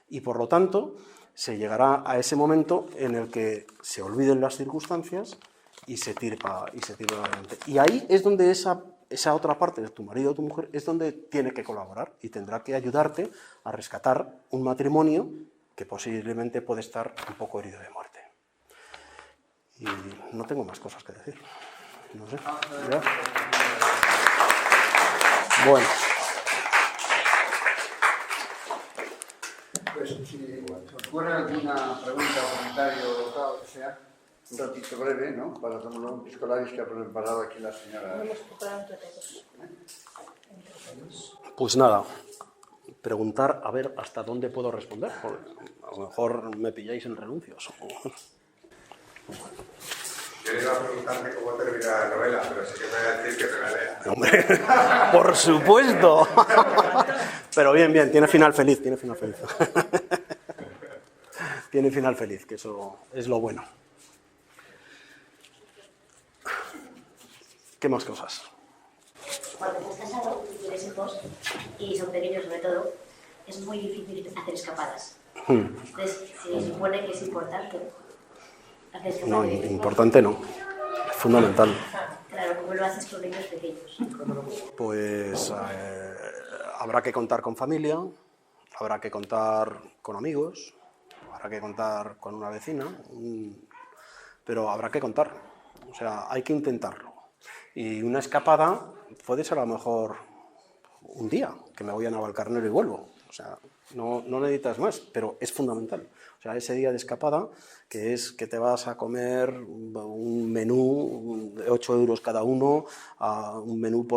Y por lo tanto, se llegará a ese momento en el que se olviden las circunstancias y se tire para adelante. Y ahí es donde esa otra parte de tu marido o tu mujer es donde tiene que colaborar y tendrá que ayudarte a rescatar un matrimonio que posiblemente puede estar un poco herido de muerte. Y no tengo más cosas que decir. No sé. ¿Ya? Bueno. Pues si os ocurre alguna pregunta o comentario o lo que sea, un ratito breve, ¿no? Para tomar un piscolaris que ha preparado aquí la señora. Pues nada, preguntar a ver hasta dónde puedo responder. A lo mejor me pilláis en renuncios. Yo iba a preguntarte cómo termina la novela, pero sí que me voy a decir que te la lea. Hombre, por supuesto. Pero bien, tiene final feliz, tiene final feliz. Tiene final feliz, que eso es lo bueno. ¿Qué más cosas? Cuando estás casado y tienes hijos, y son pequeños sobre todo, es muy difícil hacer escapadas. Entonces, se supone que es importante hacer escapadas. No, importante no. Es fundamental. Claro, ¿cómo lo haces con niños pequeños? Pues habrá que contar con familia, habrá que contar con amigos, habrá que contar con una vecina, pero habrá que contar. O sea, hay que intentarlo. Y una escapada puede ser a lo mejor un día, que me voy a Navalcarnero y vuelvo. O sea, no necesitas más, pero es fundamental. O sea, ese día de escapada, que es que te vas a comer un menú de 8 euros cada uno, a un menú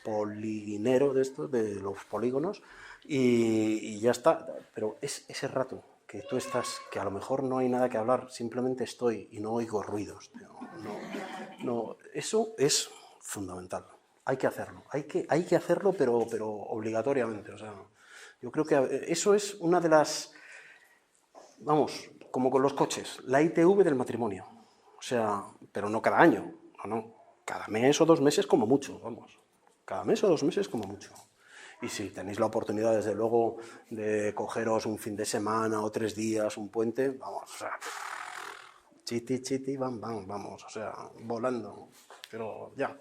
polinero de estos, de los polígonos, y ya está. Pero es ese rato que tú estás, que a lo mejor no hay nada que hablar, simplemente estoy y no oigo ruidos. Eso es fundamental. Hay que hacerlo, hay que hacerlo, pero obligatoriamente. O sea, yo creo que eso es una de las, vamos, como con los coches, la ITV del matrimonio. O sea, pero no cada año, no, cada mes o 2 meses como mucho, vamos. Cada mes o 2 meses como mucho. Y si tenéis la oportunidad, desde luego, de cogeros un fin de semana o 3 días, un puente, vamos, o sea, chiti, bam, vamos, o sea, volando, pero ya.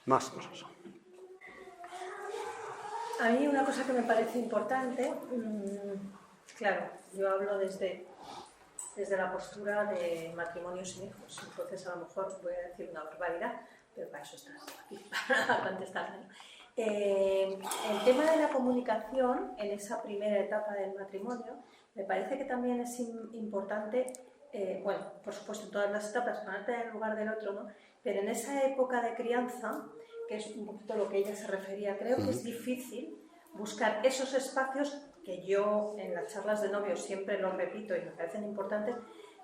Más cosas. A mí una cosa que me parece importante, claro, yo hablo desde la postura de matrimonio sin hijos, entonces a lo mejor voy a decir una barbaridad, pero para eso estás aquí, para contestarme, ¿no? El tema de la comunicación en esa primera etapa del matrimonio me parece que también es importante, bueno, por supuesto en todas las etapas, ponerte en el lugar del otro, ¿no? Pero en esa época de crianza, que es un poquito lo que ella se refería, creo que es difícil buscar esos espacios que yo en las charlas de novios siempre los repito y me parecen importantes,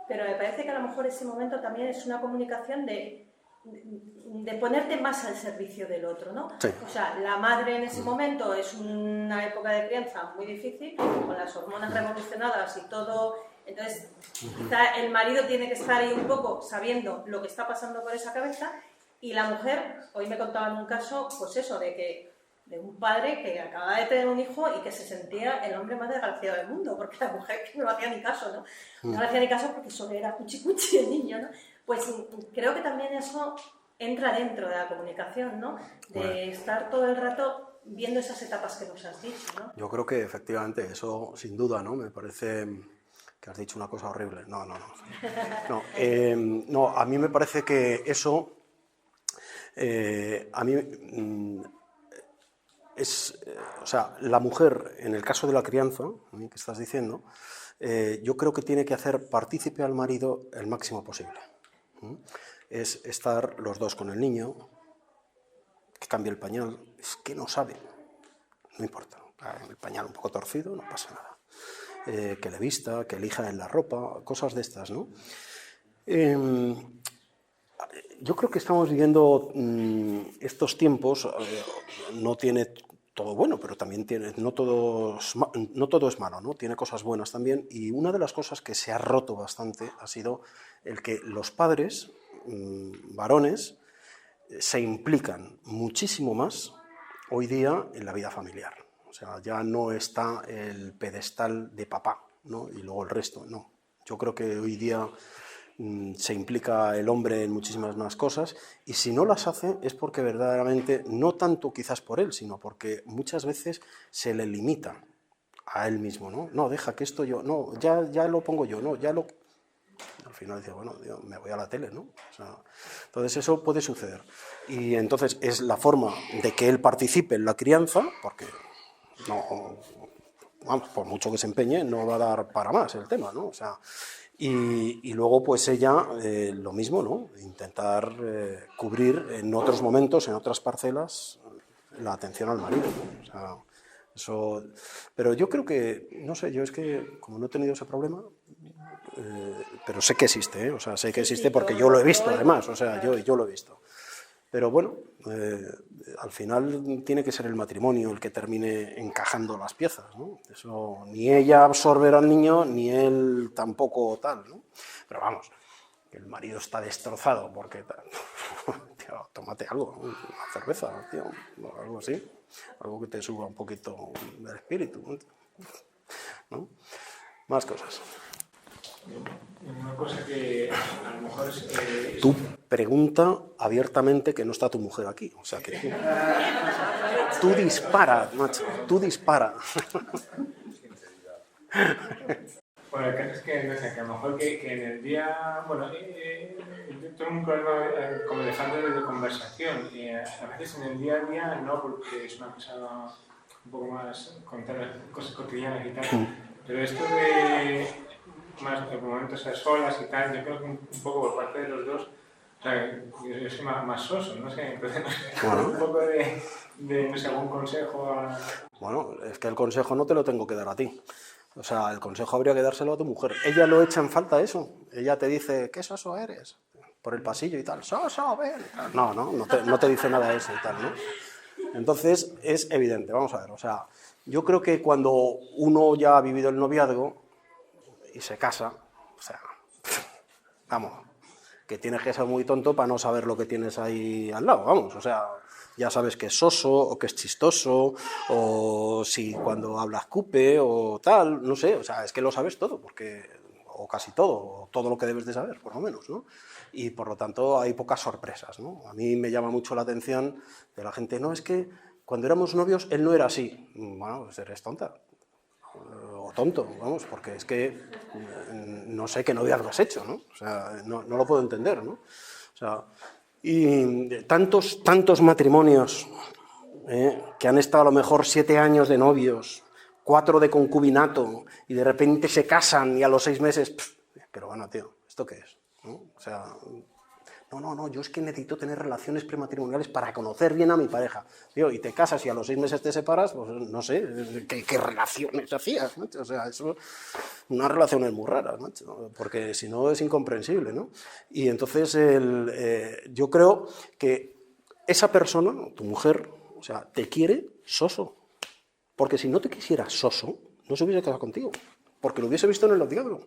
pero me parece que a lo mejor ese momento también es una comunicación de ponerte más al servicio del otro, ¿no? Sí. O sea, la madre en ese momento es una época de crianza muy difícil, con las hormonas revolucionadas y todo, entonces quizá el marido tiene que estar ahí un poco sabiendo lo que está pasando por esa cabeza, y la mujer, hoy me contaban un caso, pues eso, de un padre que acababa de tener un hijo y que se sentía el hombre más desgraciado del mundo, porque la mujer que no hacía ni caso, ¿no? No le hacía ni caso porque solo era cuchi el niño, ¿no? Pues creo que también eso entra dentro de la comunicación, ¿no? De estar todo el rato viendo esas etapas que nos has dicho, ¿no? Yo creo que efectivamente, eso sin duda, ¿no? Me parece que has dicho una cosa horrible. No, a mí me parece que eso, a mí o sea, la mujer, en el caso de la crianza, que estás diciendo, yo creo que tiene que hacer partícipe al marido el máximo posible. Es estar los dos con el niño, que cambie el pañal, es que no sabe, no importa, el pañal un poco torcido, no pasa nada. Que le vista, que elija en la ropa, cosas de estas, ¿no? Yo creo que estamos viviendo estos tiempos, no tiene todo bueno, pero también tiene, no todo es malo, ¿no? Tiene cosas buenas también, y una de las cosas que se ha roto bastante ha sido el que los padres, varones, se implican muchísimo más hoy día en la vida familiar. O sea, ya no está el pedestal de papá, ¿no? Y luego el resto, no. Yo creo que hoy día se implica el hombre en muchísimas más cosas, y si no las hace es porque verdaderamente, no tanto quizás por él, sino porque muchas veces se le limita a él mismo, ¿no? No, deja que esto yo, no, ya lo pongo yo, no, ya lo... Al final dice, bueno, yo me voy a la tele, ¿no? O sea, entonces eso puede suceder. Y entonces es la forma de que él participe en la crianza, porque no, vamos, por mucho que se empeñe, no va a dar para más el tema, ¿no? O sea, y luego pues ella lo mismo, ¿no? Intentar cubrir en otros momentos, en otras parcelas, la atención al marido, ¿no? O sea, eso, pero yo creo que, no sé, yo es que como no he tenido ese problema, pero sé que existe, ¿eh? O sea, sé que existe porque yo lo he visto además, o sea, yo lo he visto. Pero bueno, al final tiene que ser el matrimonio el que termine encajando las piezas, ¿no? Eso, ni ella absorber al niño, ni él tampoco tal, ¿no? Pero vamos, que el marido está destrozado porque... Tío, tómate algo, una cerveza, tío, algo así, algo que te suba un poquito del espíritu, ¿no? Más cosas. Una cosa que a lo mejor es... Tú pregunta abiertamente, que no está tu mujer aquí, o sea que tú dispara, macho, tú dispara. Bueno, el caso es que, no sé, que a lo mejor que en el día, bueno, intento tengo un problema como de falta de conversación. A veces en el día a día no, porque es una cosa un poco más contar las cosas cotidianas y tal. Pero esto de más de momentos a solas y tal, yo creo que un poco por parte de los dos, o sea, yo soy más soso, no sé, entonces un poco de no sé, algún consejo a... Bueno, es que el consejo no te lo tengo que dar a ti. O sea, el consejo habría que dárselo a tu mujer. Ella lo echa en falta eso. Ella te dice, ¿qué soso eres? Por el pasillo y tal. Soso, ven. No te dice nada de eso y tal, ¿no? Entonces, es evidente, vamos a ver. O sea, yo creo que cuando uno ya ha vivido el noviazgo y se casa, o sea, vamos, que tienes que ser muy tonto para no saber lo que tienes ahí al lado, vamos, o sea, ya sabes que es soso, o que es chistoso, o si cuando hablas cupe, o tal, no sé, o sea, es que lo sabes todo, porque, o casi todo, o todo lo que debes de saber, por lo menos, ¿no? Y por lo tanto hay pocas sorpresas, ¿no? A mí me llama mucho la atención de la gente, no, es que cuando éramos novios él no era así. Bueno, pues eres tonta. O tonto, vamos, porque es que no sé qué noviazgo has hecho, ¿no? O sea, no lo puedo entender, ¿no? O sea, y tantos matrimonios que han estado a lo mejor 7 años de novios, 4 de concubinato, y de repente se casan y a los 6 meses, pero bueno, tío, ¿esto qué es? ¿No? O sea, no, yo es que necesito tener relaciones prematrimoniales para conocer bien a mi pareja. Tío, y te casas y a los 6 meses te separas, pues no sé, ¿qué relaciones hacías? ¿No? O sea, eso, unas relaciones muy raras, ¿no? Porque si no es incomprensible, ¿no? Y entonces yo creo que esa persona, tu mujer, o sea, te quiere soso. Porque si no te quisiera soso, no se hubiese casado contigo. Porque lo hubiese visto en el noviazgo.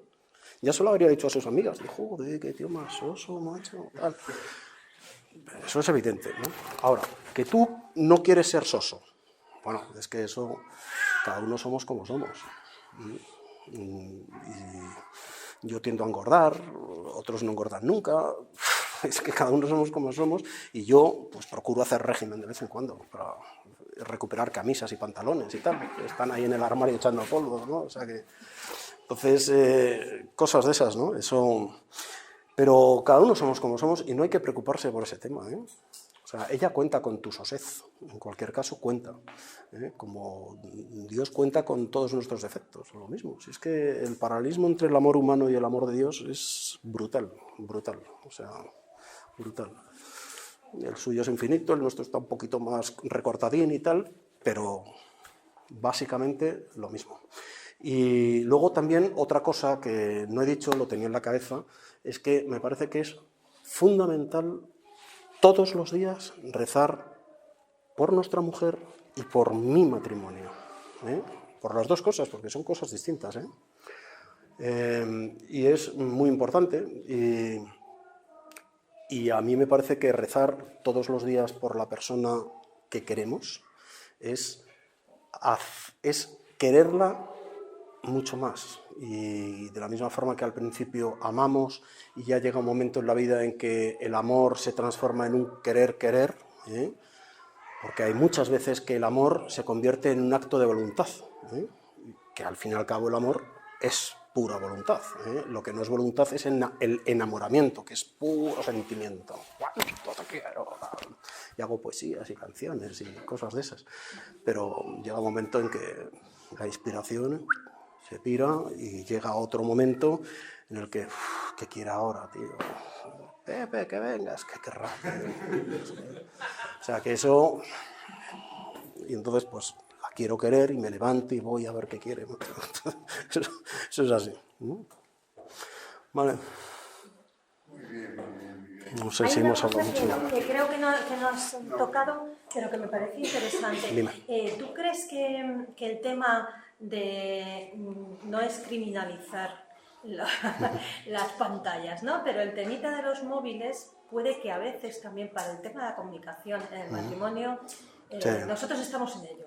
Ya se lo habría dicho a sus amigas. Dijo, joder, qué tío más soso, macho, tal. Eso es evidente, ¿no? Ahora, que tú no quieres ser soso. Bueno, es que eso, cada uno somos como somos. Y yo tiendo a engordar, otros no engordan nunca. Es que cada uno somos como somos. Y yo, pues, procuro hacer régimen de vez en cuando para recuperar camisas y pantalones y tal. Están ahí en el armario echando polvo, ¿no? O sea que... Entonces, cosas de esas, ¿no? Eso... Pero cada uno somos como somos y no hay que preocuparse por ese tema, ¿eh? O sea, ella cuenta con tu sosez, en cualquier caso cuenta, ¿eh? Como Dios cuenta con todos nuestros defectos, lo mismo. Si es que el paralelismo entre el amor humano y el amor de Dios es brutal, o sea, brutal. El suyo es infinito, el nuestro está un poquito más recortadín y tal, pero básicamente lo mismo. Y luego también otra cosa que no he dicho, lo tenía en la cabeza, es que me parece que es fundamental todos los días rezar por nuestra mujer y por mi matrimonio, ¿eh? Por las dos cosas, porque son cosas distintas, ¿eh? Y es muy importante y a mí me parece que rezar todos los días por la persona que queremos es quererla mucho más, y de la misma forma que al principio amamos y ya llega un momento en la vida en que el amor se transforma en un querer, ¿eh? Porque hay muchas veces que el amor se convierte en un acto de voluntad, ¿eh? Que al fin y al cabo el amor es pura voluntad, ¿eh? Lo que no es voluntad es el enamoramiento, que es puro sentimiento. ¡Cuánto te quiero! Y hago poesías y canciones y cosas de esas, pero llega un momento en que la inspiración se pira y llega otro momento en el que, ¿qué quiere ahora, tío? Pepe, que vengas, que querrá. O sea, que eso... Y entonces, pues, la quiero querer y me levanto y voy a ver qué quiere. Eso es así, ¿no? Vale. No sé si hemos hablado mucho. Que creo que no has tocado, pero que me parece interesante. Dime. ¿Tú crees que el tema de no es criminalizar las pantallas, ¿no? Pero el temita de los móviles puede que a veces también para el tema de la comunicación en el matrimonio, Sí. Nosotros estamos en ello.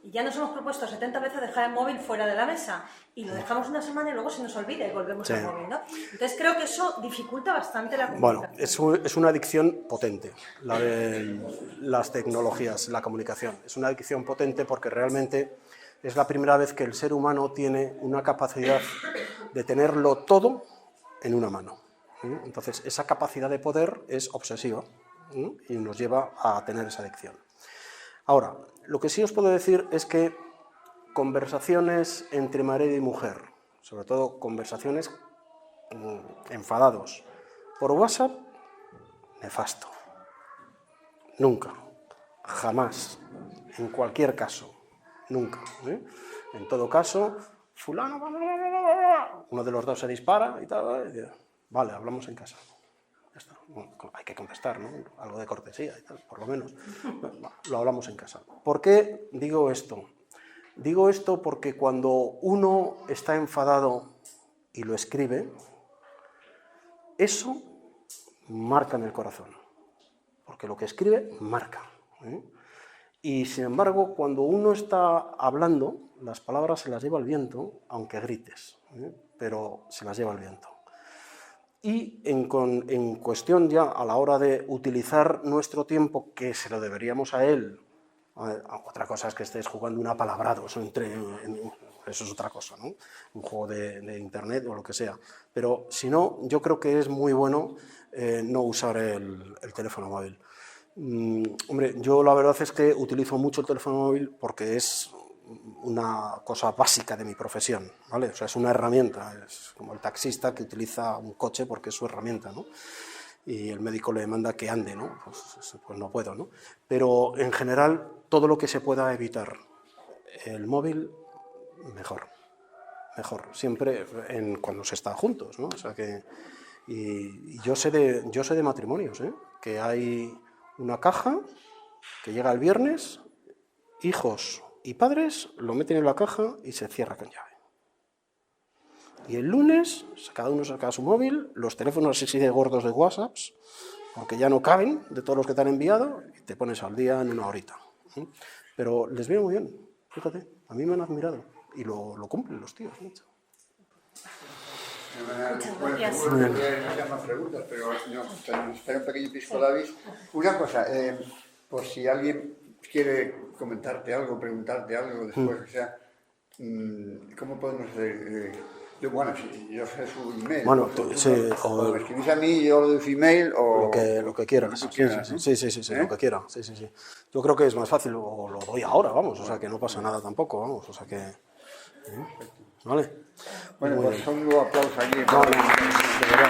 Y ya nos hemos propuesto 70 veces dejar el móvil fuera de la mesa y lo dejamos una semana y luego se nos olvida y volvemos al móvil, ¿no? Entonces creo que eso dificulta bastante la comunicación. Bueno, es una adicción potente, la de las tecnologías, la comunicación. Es una adicción potente porque realmente es la primera vez que el ser humano tiene una capacidad de tenerlo todo en una mano, Entonces, esa capacidad de poder es obsesiva y nos lleva a tener esa adicción. Ahora, lo que sí os puedo decir es que conversaciones entre marido y mujer, sobre todo conversaciones enfadados por WhatsApp, nefasto. Nunca, jamás, en cualquier caso, nunca. En todo caso, fulano, uno de los dos se dispara y tal, y vale, hablamos en casa. Ya está. Bueno, hay que contestar, ¿no? Algo de cortesía y tal, por lo menos. Lo hablamos en casa. ¿Por qué digo esto? Digo esto porque cuando uno está enfadado y lo escribe, eso marca en el corazón. Porque lo que escribe marca. Y sin embargo, cuando uno está hablando, las palabras se las lleva el viento, aunque grites, pero se las lleva el viento. Y en cuestión ya a la hora de utilizar nuestro tiempo, que se lo deberíamos a él, otra cosa es que estés jugando una palabrada, eso es otra cosa, ¿no? Un juego de internet o lo que sea. Pero si no, yo creo que es muy bueno no usar el teléfono móvil. Hombre, yo la verdad es que utilizo mucho el teléfono móvil porque es una cosa básica de mi profesión, ¿vale? O sea, es una herramienta, es como el taxista que utiliza un coche porque es su herramienta, ¿no? Y el médico le manda que ande, ¿no? Pues no puedo, ¿no? Pero en general, todo lo que se pueda evitar el móvil, mejor, siempre cuando se está juntos, ¿no? O sea que, y yo sé de matrimonios, que hay una caja que llega el viernes, hijos y padres lo meten en la caja y se cierra con llave. Y el lunes, cada uno saca su móvil, los teléfonos así de gordos de WhatsApp, porque ya no caben de todos los que te han enviado, y te pones al día en una horita. Pero les viene muy bien, fíjate, a mí me han admirado, y lo cumplen los tíos mucho. Bueno, seguro que no haya más preguntas, pero nos espera un pequeño pisco labis. Una cosa, por si alguien quiere comentarte algo, preguntarte algo después, o sea, ¿cómo podemos hacer? Bueno, si yo sé su email. Bueno, o me escribís a mí, yo lo doy su email, o lo que quieras. Sí, lo que quiera. Sí. Yo creo que es más fácil, o lo doy ahora, vamos, o sea que no pasa nada tampoco, vamos, o sea que... ¿Vale? Bueno, pues un aplauso aquí. No, de verdad.